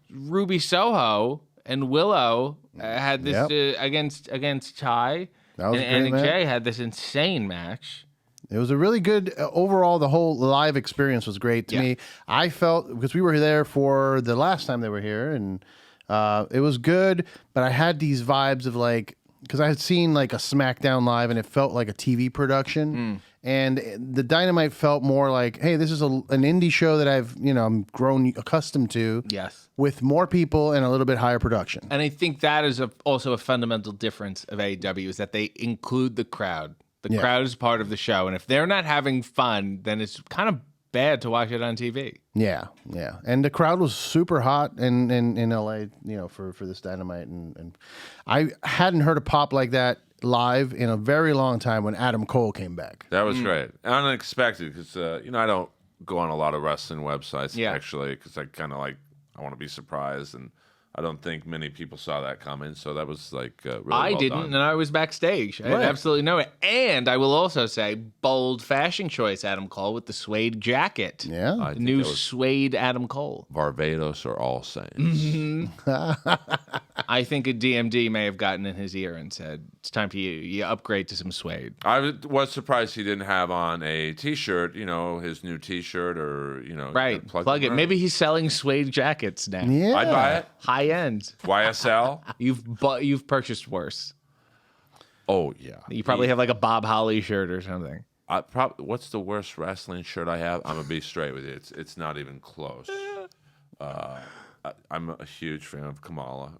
Ruby Soho and Willow had this against Ty. That was and a great Annie match. Jay had this insane match. It was a really good overall. The whole live experience was great to me. I felt because we were there for the last time they were here, and it was good. But I had these vibes of like because I had seen like a SmackDown live, and it felt like a TV production. And the Dynamite felt more like, hey, this is an indie show that I'm grown accustomed to. Yes. With more people and a little bit higher production. And I think that is also a fundamental difference of AEW is that they include the crowd. The crowd is part of the show. And if they're not having fun, then it's kind of bad to watch it on TV. Yeah, yeah. And the crowd was super hot in LA, for this Dynamite. And I hadn't heard a pop like that live in a very long time when Adam Cole came back. That was great. Unexpected because, I don't go on a lot of wrestling websites, actually, because I kind of I want to be surprised. And I don't think many people saw that coming. So that was really I well didn't, done. and I was backstage. I absolutely know it. And I will also say, bold fashion choice, Adam Cole, with the suede jacket. Yeah. I The think new that was suede Adam Cole. Barbados or All Saints. I think a DMD may have gotten in his ear and said, it's time for you upgrade to some suede. I was surprised he didn't have on a T-shirt, his new T-shirt or, Right. Plug it. Maybe he's selling suede jackets now. Yeah. I'd buy it. High end. YSL. You've purchased worse. Oh, yeah. You probably have like a Bob Holly shirt or something. What's the worst wrestling shirt I have? I'm going to be straight with you. It's not even close. I'm a huge fan of Kamala.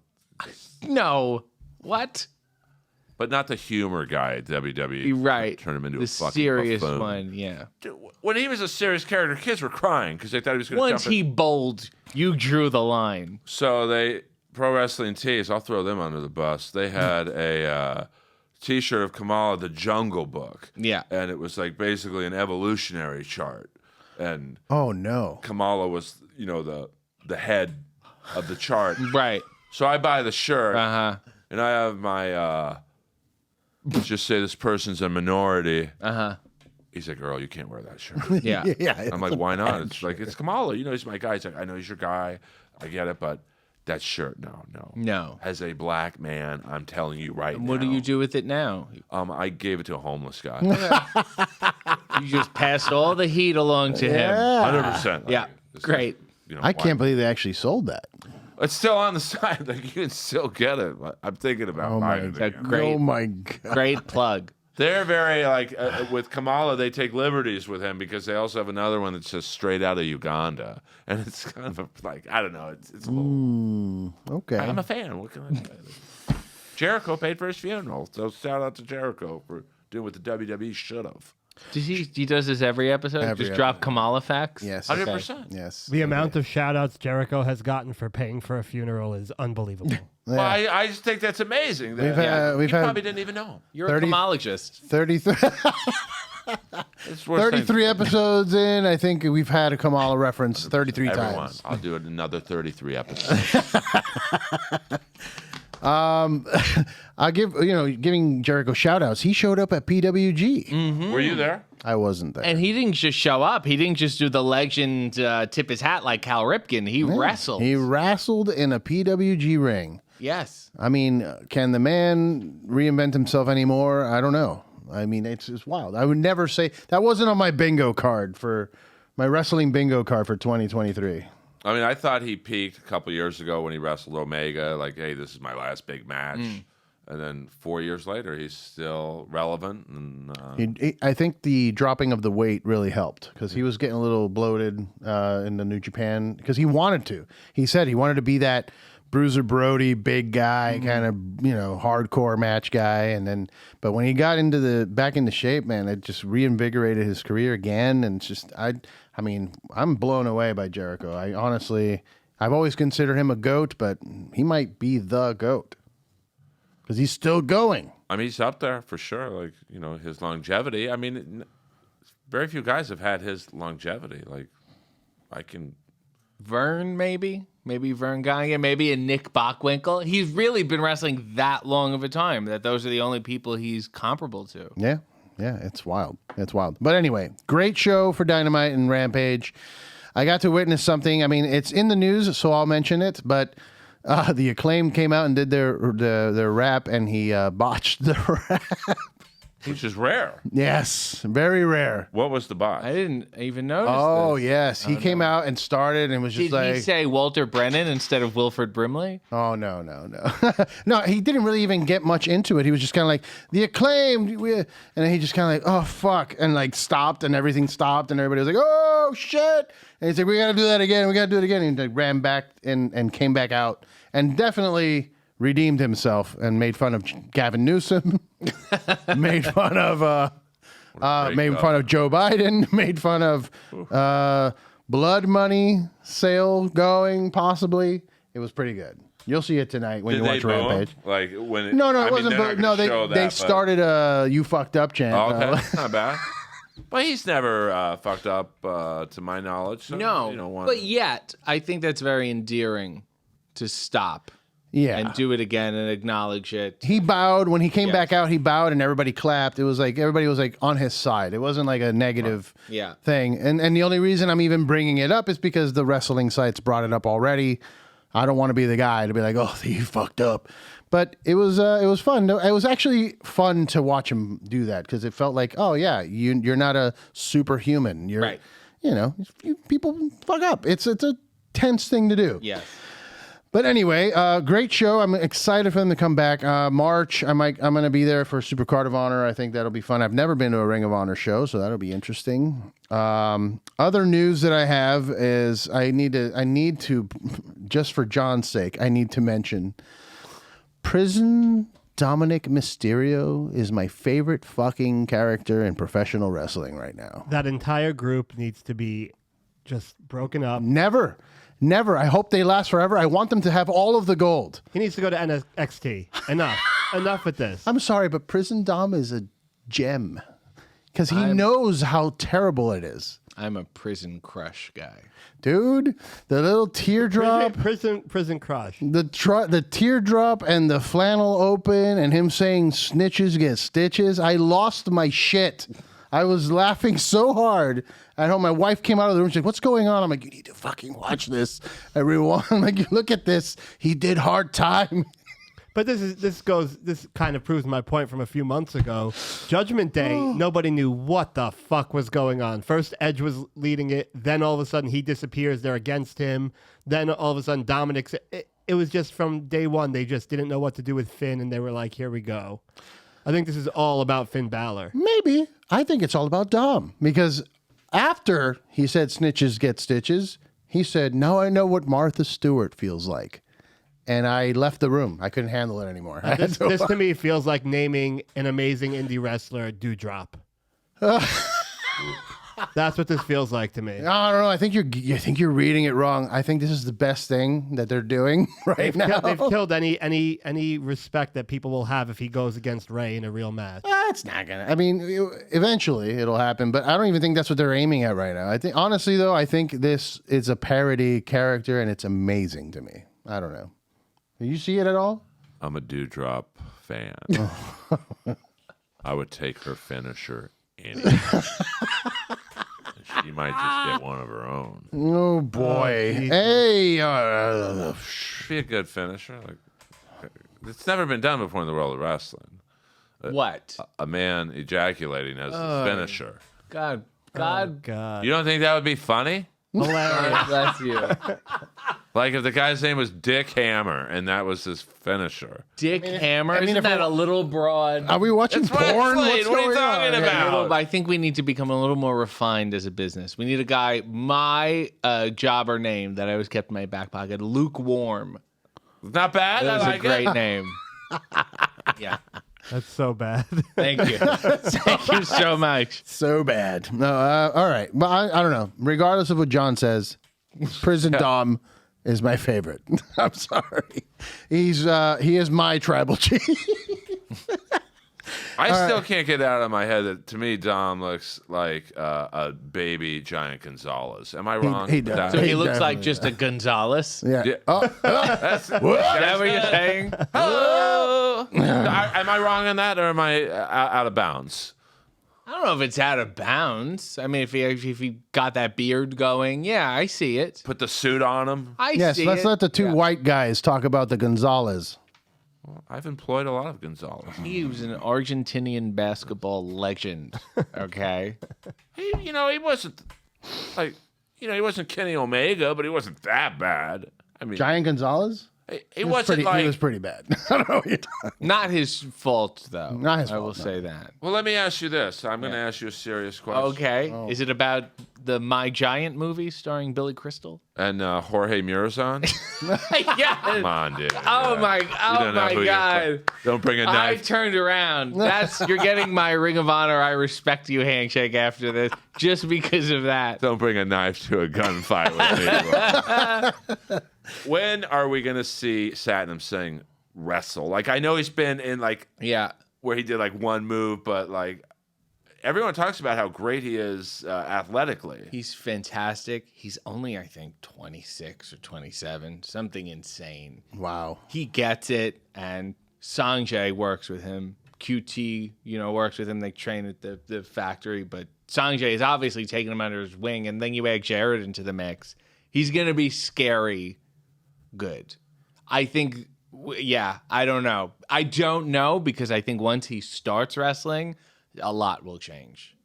No. What? But not the humor guy at WWE. You're right. Turn him into the a fucking serious buffoon. one, yeah. Dude, when he was a serious character, kids were crying because they thought he was going to Once jump in. he bowled, you drew the line. So Pro Wrestling Tees, I'll throw them under the bus. They had a T-shirt of Kamala, the Jungle Book. Yeah. And it was like basically an evolutionary chart. And Oh, no. Kamala was, the head of the chart. Right. So I buy the shirt, Uh-huh. and I have my, let's just say this person's a minority. Uh-huh. He's like, girl, you can't wear that shirt. Yeah. Yeah. I'm like, why not? It's like, it's Kamala. He's my guy. He's like, I know he's your guy. I get it, but that shirt, no. No. As a black man, I'm telling you right now. What do you do with it now? I gave it to a homeless guy. You just passed all the heat along to him. 100%. Yeah. Great. I can't believe they actually sold that. It's still on the side. Like, you can still get it. But I'm thinking about buying it again. Great. Oh, my God. Great plug. They're very, with Kamala, they take liberties with him because they also have another one that's just straight out of Uganda. And it's kind of I don't know. It's a little... Okay. I'm a fan. What can I say? Jericho paid for his funeral. So shout out to Jericho for doing what the WWE should have. He does this every episode? Every Just drop episode. Kamala facts? Yes. 100%. Yes. The amount of shout outs Jericho has gotten for paying for a funeral is unbelievable. Yeah. Well, I just think that's amazing. We've He had probably didn't even know. You're 30 a Kamalologist. 33, It's worth saying 33 episodes in, I think we've had a Kamala reference 33 everyone. times. I'll do it another 33 episodes. I giving Jericho shout outs. He showed up at PWG. Were you there? I wasn't there. And he didn't just show up. He didn't just do the legend tip his hat like Cal Ripken. He wrestled. He wrestled in a PWG ring. Yes. I mean, can the man reinvent himself anymore? I don't know. I mean, it's wild. I would never say that wasn't on my bingo card for my wrestling bingo card for 2023. I mean, I thought he peaked a couple years ago when he wrestled Omega. Like, hey, this is my last big match. And then 4 years later, he's still relevant. And I think the dropping of the weight really helped because he was getting a little bloated in the New Japan because he wanted to. He said he wanted to be that Bruiser Brody, big guy, kind of, hardcore match guy. But when he got back into shape, man, it just reinvigorated his career again. And it's just, I mean, I'm blown away by Jericho. I've always considered him a GOAT, but he might be the GOAT because he's still going. I mean, he's up there for sure. Like, his longevity. I mean, very few guys have had his longevity. Like, Vern, maybe Vern Gagne, maybe a Nick Bockwinkel. He's really been wrestling that long of a time that those are the only people he's comparable to. Yeah, it's wild. It's wild. But anyway, great show for Dynamite and Rampage. I got to witness something. I mean, it's in the news, so I'll mention it. But the Acclaim came out and did their rap, and he botched the rap. which is rare. Yes, very rare. What was the bot? I didn't even notice Oh, this. yes. He came out and started and was just Did he say Walter Brennan instead of Wilford Brimley? Oh, no. No, he didn't really even get much into it. He was just kind of like, the Acclaimed. And then he just kind of like, oh, fuck. And like stopped and everything stopped. And everybody was like, oh, shit. And he's like, we got to do that again. We got to do it again. And he like, ran back and came back out and definitely redeemed himself and made fun of Gavin Newsom, made fun of Joe Biden, made fun of blood money sale going possibly. It was pretty good. You'll see it tonight when you watch Rampage. Like when No, it it wasn't. No, they started a "you fucked up" chant. Oh, okay, not bad. But he's never fucked up, to my knowledge. So, No, but yet I think that's very endearing to stop. Yeah. And do it again and acknowledge it. He bowed when he came back out. He bowed and everybody clapped. It was like everybody was like on his side. It wasn't like a negative thing. And the only reason I'm even bringing it up is because the wrestling sites brought it up already. I don't want to be the guy to be like, oh, you fucked up. But it was fun. It was actually fun to watch him do that because it felt like, oh yeah, you're not a superhuman. You're right. People fuck up. It's a tense thing to do. Yes. But anyway, great show. I'm excited for them to come back. March, I'm going to be there for Super Card of Honor. I think that'll be fun. I've never been to a Ring of Honor show, so that'll be interesting. Other news that I have is I need to, just for John's sake, I need to mention Prison Dominic Mysterio is my favorite fucking character in professional wrestling right now. That entire group needs to be just broken up. Never. I hope they last forever. I want them to have all of the gold. He needs to go to NXT. Enough with this. I'm sorry, but Prison Dom is a gem because he knows how terrible it is. I'm a Prison Crush guy. Dude, the little teardrop. Prison Crush. The teardrop and the flannel open and him saying snitches get stitches. I lost my shit. I was laughing so hard at home. My wife came out of the room. She's like, what's going on? I'm like, you need to fucking watch this, everyone. I'm like, look at this. He did hard time. But this kind of proves my point from a few months ago. Judgment Day, nobody knew what the fuck was going on. First, Edge was leading it. Then all of a sudden he disappears. They're against him. Then all of a sudden Dominic's... It was just from day one. They just didn't know what to do with Finn. And they were like, here we go. I think this is all about Finn Balor. Maybe. I think it's all about Dom. Because after he said snitches get stitches, he said, now I know what Martha Stewart feels like. and I left the room. I couldn't handle it anymore. I had This to me feels like naming an amazing indie wrestler Dewdrop. That's what this feels like to me. I don't know. I think you're reading it wrong. I think this is the best thing that they're doing right now. They've killed any respect that people will have if he goes against Ray in a real match. It's not gonna. I mean, eventually it'll happen, but I don't even think that's what they're aiming at right now. I think, honestly, though, I think this is a parody character, and it's amazing to me. I don't know. Do you see it at all? I'm a Dewdrop fan. I would take her finisher anyway. She might just get one of her own. Oh boy! Hey, Be a good finisher. Like, it's never been done before in the world of wrestling. What? A man ejaculating as his finisher. God. You don't think that would be funny? God bless you. Like if the guy's name was Dick Hammer and that was his finisher. Dick Hammer? Isn't that a little broad? are we watching porn? What are you going talking on? about? I think we need to become a little more refined as a business. We need a guy, my jobber name that I always kept in my back pocket, Lukewarm. Not bad. That was I like a great it. name. Yeah. That's so bad. Thank you. Thank you so much. So bad. No. All right. But I don't know. Regardless of what John says, Prison Dom is my favorite. I'm sorry. He is my tribal chief. I still can't get out of my head that to me Dom looks like a baby Giant Gonzalez. Am I wrong? he does. So he He looks like definitely just a Gonzalez. Yeah. Yeah. Oh, That's, Is that what you're saying? Hello. Am I wrong on that, or am I out of bounds? I don't know if it's out of bounds. I mean, if he got that beard going, yeah, I see it. Put the suit on him. I yes. see Let's it. let the two white guys talk about the Gonzalez. I've employed a lot of Gonzalez. He was an Argentinian basketball legend. Okay. He wasn't like, he wasn't Kenny Omega, but he wasn't that bad. I mean, Giant Gonzalez. he wasn't like. He was pretty bad. I don't know what you're talking. Not his fault, though. Not his I will fault, no. say that. Well, let me ask you this. I'm going to ask you a serious question. Okay. Oh. Is it about the My Giant movie starring Billy Crystal? And Jorge Murazon? Yeah. Come on, dude. Oh Yeah. my! You Oh don't know my who you're God! Don't bring a I knife. turned around. You're getting my Ring of Honor. I respect you handshake after this, just because of that. Don't bring a knife to a gunfight with me, bro. When are we going to see Satnam Singh wrestle? Like, I know he's been in, like, Yeah. where he did, like, one move, but, like, everyone talks about how great he is athletically. He's fantastic. He's only, I think, 26 or 27, something insane. Wow. He gets it, and Sanjay works with him. QT, works with him. They train at the factory, but Sanjay is obviously taking him under his wing, and then you add Jared into the mix. He's going to be scary good. I think, I don't know. I don't know because I think once he starts wrestling, a lot will change.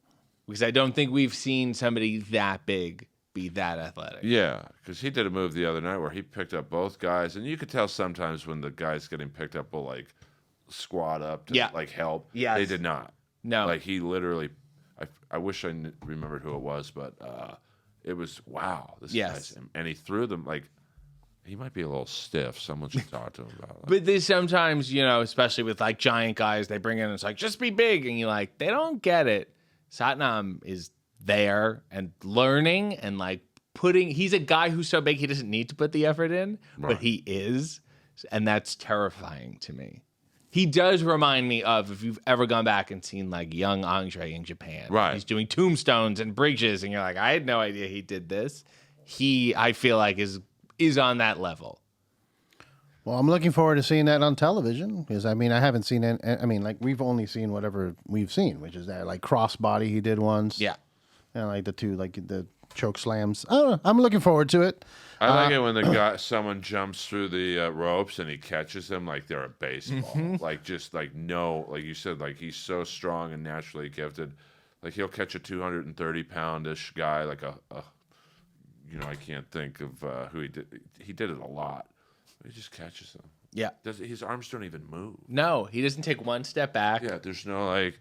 Because I don't think we've seen somebody that big be that athletic. Yeah, because he did a move the other night where he picked up both guys, and you could tell sometimes when the guys getting picked up will, like, squat up to, like, help. Yes. They did not. No. Like, he literally, I wish I remembered who it was, but it was, wow. This Yes. guy's, and he threw them, like, he might be a little stiff. Someone should talk to him about it. But they sometimes, especially with like giant guys, they bring in and it's like, just be big. And you're like, they don't get it. Satnam is there and learning and like he's a guy who's so big he doesn't need to put the effort in, but he is. And that's terrifying to me. He does remind me of, if you've ever gone back and seen like young Andre in Japan. Right. He's doing tombstones and bridges and you're like, I had no idea he did this. I feel like is on that level. Well, I'm looking forward to seeing that on television because I haven't seen it. I mean, like we've only seen whatever we've seen, which is that like crossbody he did once. Yeah. And like the two, like the choke slams. I don't know. I'm looking forward to it. I like it when someone jumps through the ropes and he catches them like they're a baseball. Like just like like you said, like he's so strong and naturally gifted. Like he'll catch a 230-pound-ish guy like I can't think of who he did. He did it a lot. He just catches them. Yeah. His arms don't even move. No, he doesn't take one step back. Yeah, there's no like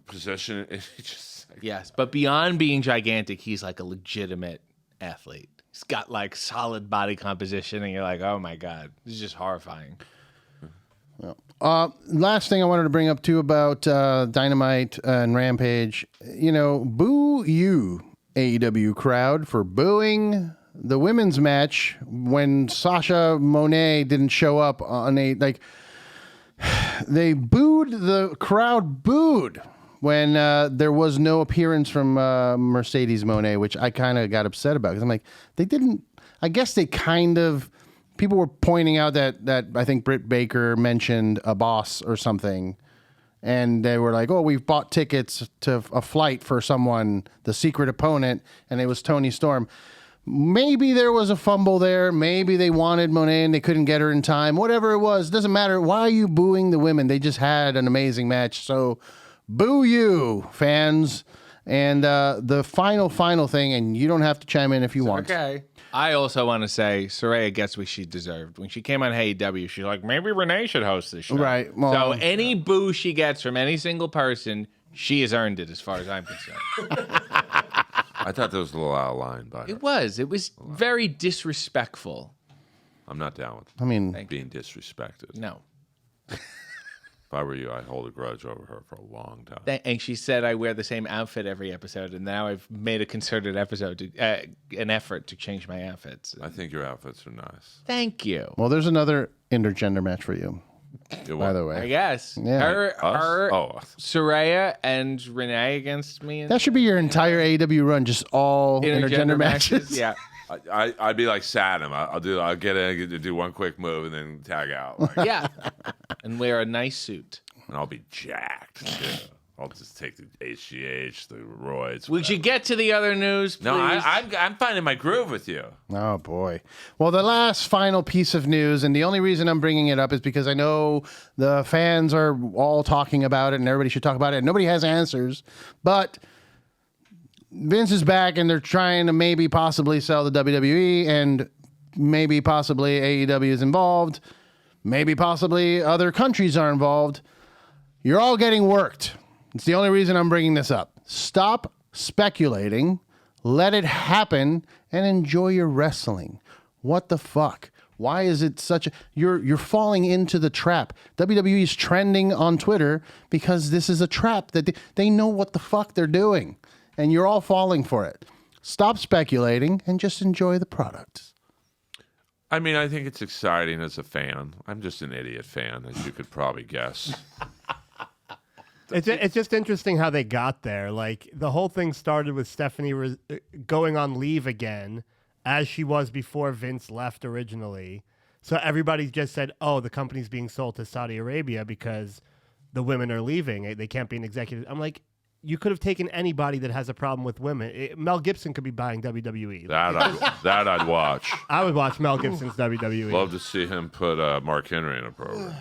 position. He just Yes, but beyond being gigantic, he's like a legitimate athlete. He's got like solid body composition, and you're like, oh my god, this is just horrifying. Last thing I wanted to bring up too about Dynamite and Rampage. Boo you, AEW crowd, for booing the women's match when Sasha Monet didn't show up on they booed, the crowd booed when there was no appearance from Mercedes Monet, which I kind of got upset about because I'm like, they didn't. I guess they kind of. People were pointing out that I think Britt Baker mentioned a boss or something, and they were like, "Oh, we've bought tickets to a flight for someone, the secret opponent," and it was Toni Storm. Maybe there was a fumble there. Maybe they wanted Monet and they couldn't get her in time. Whatever it was, doesn't matter. Why are you booing the women? They just had an amazing match, so boo you, fans. And the final thing, and you don't have to chime in if you want. Okay. I also want to say Saraya gets what she deserved. When she came on AEW, she's like, maybe Renee should host this show. Right. Well, so any boo she gets from any single person, she has earned it as far as I'm concerned. I thought that was a little out of line by her. It was very disrespectful. I'm not down with being disrespected. No. If I were you, I'd hold a grudge over her for a long time. And she said I wear the same outfit every episode, and now I've made a concerted an effort to change my outfits. I think your outfits are nice. Thank you. Well, there's another intergender match for you, by the way. I guess. Yeah. Her Saraya and Renee against me. That should be your entire AEW run, just all intergender matches. Yeah. I'd be like Saddam. I'll get in to do one quick move and then tag out. Like, yeah. And wear a nice suit. And I'll be jacked. Yeah. I'll just take the HGH, the roids. Would you get to the other news, please? No, I'm finding my groove with you. Oh, boy. Well, the last final piece of news, and the only reason I'm bringing it up is because I know the fans are all talking about it, and everybody should talk about it, and nobody has answers. But Vince is back, and they're trying to maybe possibly sell the WWE, and maybe possibly AEW is involved. Maybe possibly other countries are involved. You're all getting worked. It's the only reason I'm bringing this up. Stop speculating. Let it happen and enjoy your wrestling. What the fuck? Why is it such a... You're falling into the trap. WWE is trending on Twitter because this is a trap that they know what the fuck they're doing. And you're all falling for it. Stop speculating and just enjoy the product. I mean, I think it's exciting as a fan. I'm just an idiot fan, as you could probably guess. It's just interesting how they got there. Like, the whole thing started with Stephanie going on leave again, as she was before Vince left originally. So everybody just said, oh, the company's being sold to Saudi Arabia because the women are leaving. They can't be an executive. I'm like, you could have taken anybody that has a problem with women. Mel Gibson could be buying WWE. That I'd watch. I would watch Mel Gibson's WWE. Love to see him put Mark Henry in a program.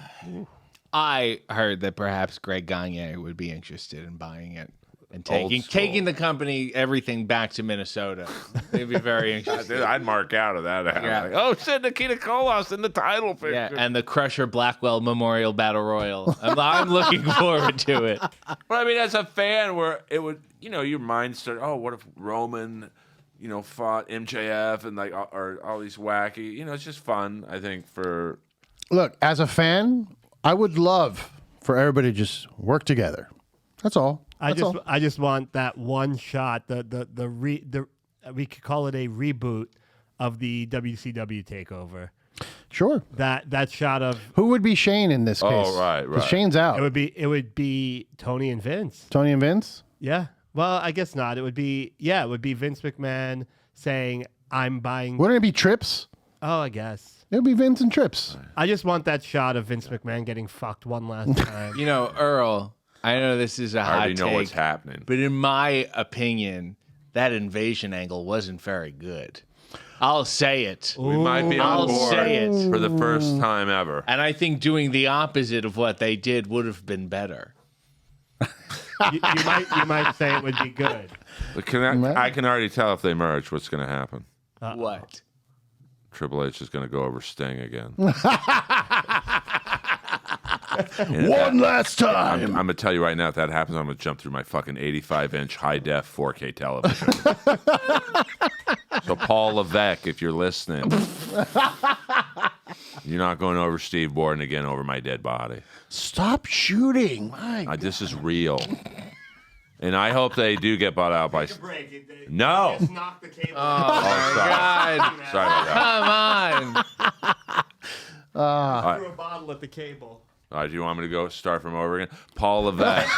I heard that perhaps Greg Gagne would be interested in buying it and taking the company, everything back to Minnesota. They'd be very interested. I'd mark out of that. Yeah. Like, oh, shit, Nikita Koloff in the title picture. Yeah, and the Crusher Blackwell Memorial Battle Royal. I'm looking forward to it. But I mean, as a fan, where it would, your mind started, oh, what if Roman, fought MJF and like, or all these wacky, it's just fun, I think, for... Look, as a fan, I would love for everybody to just work together. That's all. I just want that one shot. We could call it a reboot of the WCW takeover. Sure. That shot of who would be Shane in this case? Oh, right. Because Shane's out. It would be Tony and Vince. Tony and Vince? Yeah. Well, I guess not. It would be Vince McMahon saying, "I'm buying." Wouldn't it be Trips? Oh, I guess. It would be Vince and Trips. I just want that shot of Vince McMahon getting fucked one last time. Earl, I know this is a hot take. I already know what's happening. But in my opinion, that invasion angle wasn't very good. I'll say it. We might be on board for the first time ever. And I think doing the opposite of what they did would have been better. you might say it would be good. But I can already tell if they merge what's going to happen. What? Triple H is going to go over Sting again. One last time. I'm going to tell you right now, if that happens, I'm going to jump through my fucking 85-inch high-def 4K television. So Paul Levesque, if you're listening, you're not going over Steve Borden again over my dead body. Stop shooting. My This is real. And I hope they do get bought out by... No. Just knock the cable. Oh, God. Sorry about that. Come on. Threw a bottle at the cable. All right, do you want me to go start from over again? Paul Levesque.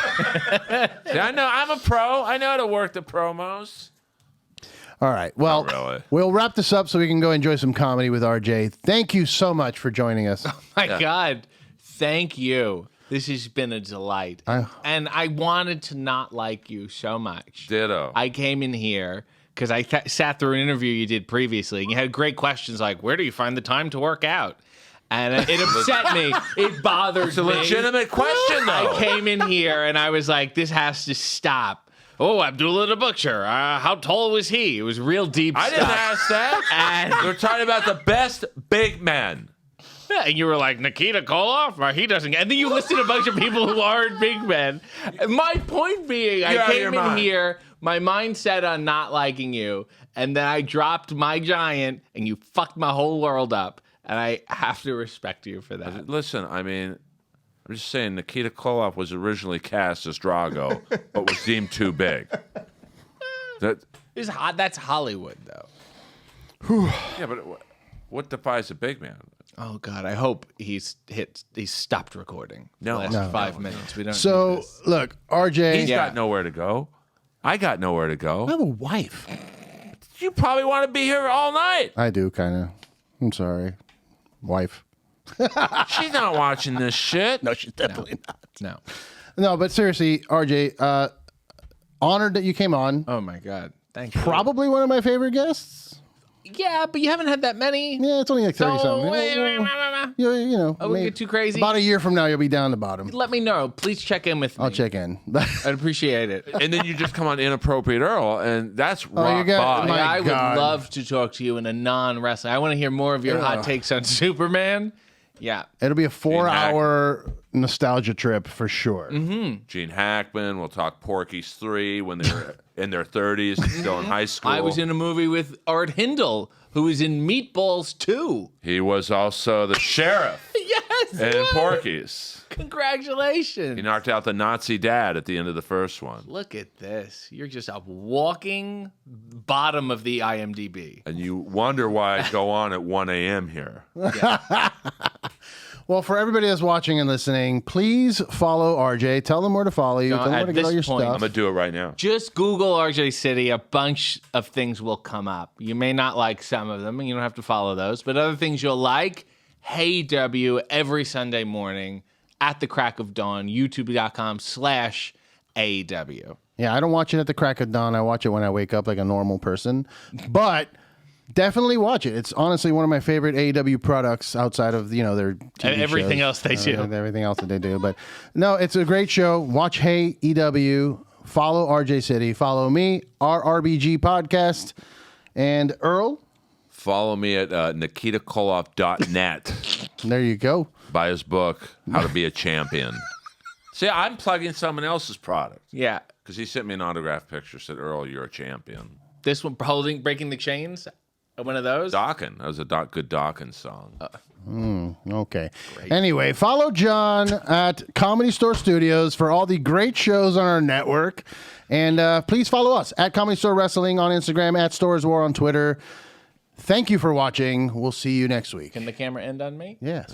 See, I know. I'm a pro. I know how to work the promos. All right. Well, Not really. we'll wrap this up so we can go enjoy some comedy with RJ. Thank you so much for joining us. My God. Thank you. This has been a delight. And I wanted to not like you so much. Ditto. I came in here because I sat through an interview you did previously, and you had great questions like, where do you find the time to work out? And it upset me. It bothered me. It's a legitimate question, though. I came in here, and I was like, this has to stop. Oh, Abdullah the Butcher. How tall was he? It was real deep I stuff. didn't ask that. And We're talking about the best big men. yeah, and you were like, Nikita Koloff? He doesn't. And then you listed a bunch of people who aren't big men. My point being, You're out I of came your in mind. here, my mind set on not liking you, and then I dropped my giant, and you fucked my whole world up. And I have to respect you for that. Listen, I mean, I'm just saying Nikita Koloff was originally cast as Drago, but was deemed too big. That's Hollywood, though. Yeah, but what defines a big man? Oh God, I hope he's stopped recording. No. the last No. 5 minutes. We don't. So, need this. look, RJ, He's Yeah. got nowhere to go. I got nowhere to I go. have a wife. You probably want to be here all night. I do, kind of. I'm sorry. Wife. She's not watching this shit. No, she's definitely not. No. No, but seriously, RJ, honored that you came on. Oh my God. Thank you. Probably one of my favorite guests. Yeah, but you haven't had that many. Yeah, it's only like 30 something. You know, I wouldn't get too crazy. About a year from now, you'll be down the bottom. Let me know. Please check in with me. I'll check in. I'd appreciate it. And then you just come on Inappropriate Earl, and that's rock you got- bottom. my- I would God. love to talk to you in a non-wrestling. I want to hear more of your hot takes on Superman. Yeah. It'll be a 4-hour nostalgia trip for sure. Gene Hackman. We'll talk Porky's 3 when they're in their 30s, still in high school. I was in a movie with Art Hindle, who was in Meatballs 2. He was also the sheriff Yes. in what? Porky's. Congratulations. He knocked out the Nazi dad at the end of the first one. Look at this. You're just a walking bottom of the IMDb. And you wonder why I go on at 1 a.m. here. Well, for everybody that's watching and listening, please follow RJ. Tell them where to follow you. No, Tell them where at to get all this your point- I'm stuff. going to do it right now. Just Google RJ City. A bunch of things will come up. You may not like some of them, and you don't have to follow those. But other things you'll like, Hey W, every Sunday morning at the crack of dawn, youtube.com/AW. Yeah, I don't watch it at the crack of dawn. I watch it when I wake up like a normal person. But definitely watch it. It's honestly one of my favorite AEW products outside of, their TV And everything shows. else they do. Everything else that they do. But no, it's a great show. Watch Hey EW. Follow RJ City. Follow me, RRBG Podcast. And Earl, Follow me at nikitakoloff.net. there you go. Buy his book, How to Be a Champion. See, I'm plugging someone else's product. Yeah. Because he sent me an autographed picture, said, Earl, you're a champion. This one, Breaking the Chains, one of those. Dawkins. That was a good Dawkins song. Okay. Anyway, follow John at Comedy Store Studios for all the great shows on our network. And please follow us at Comedy Store Wrestling on Instagram, at Stores War on Twitter. Thank you for watching. We'll see you next week. Can the camera end on me? Yes.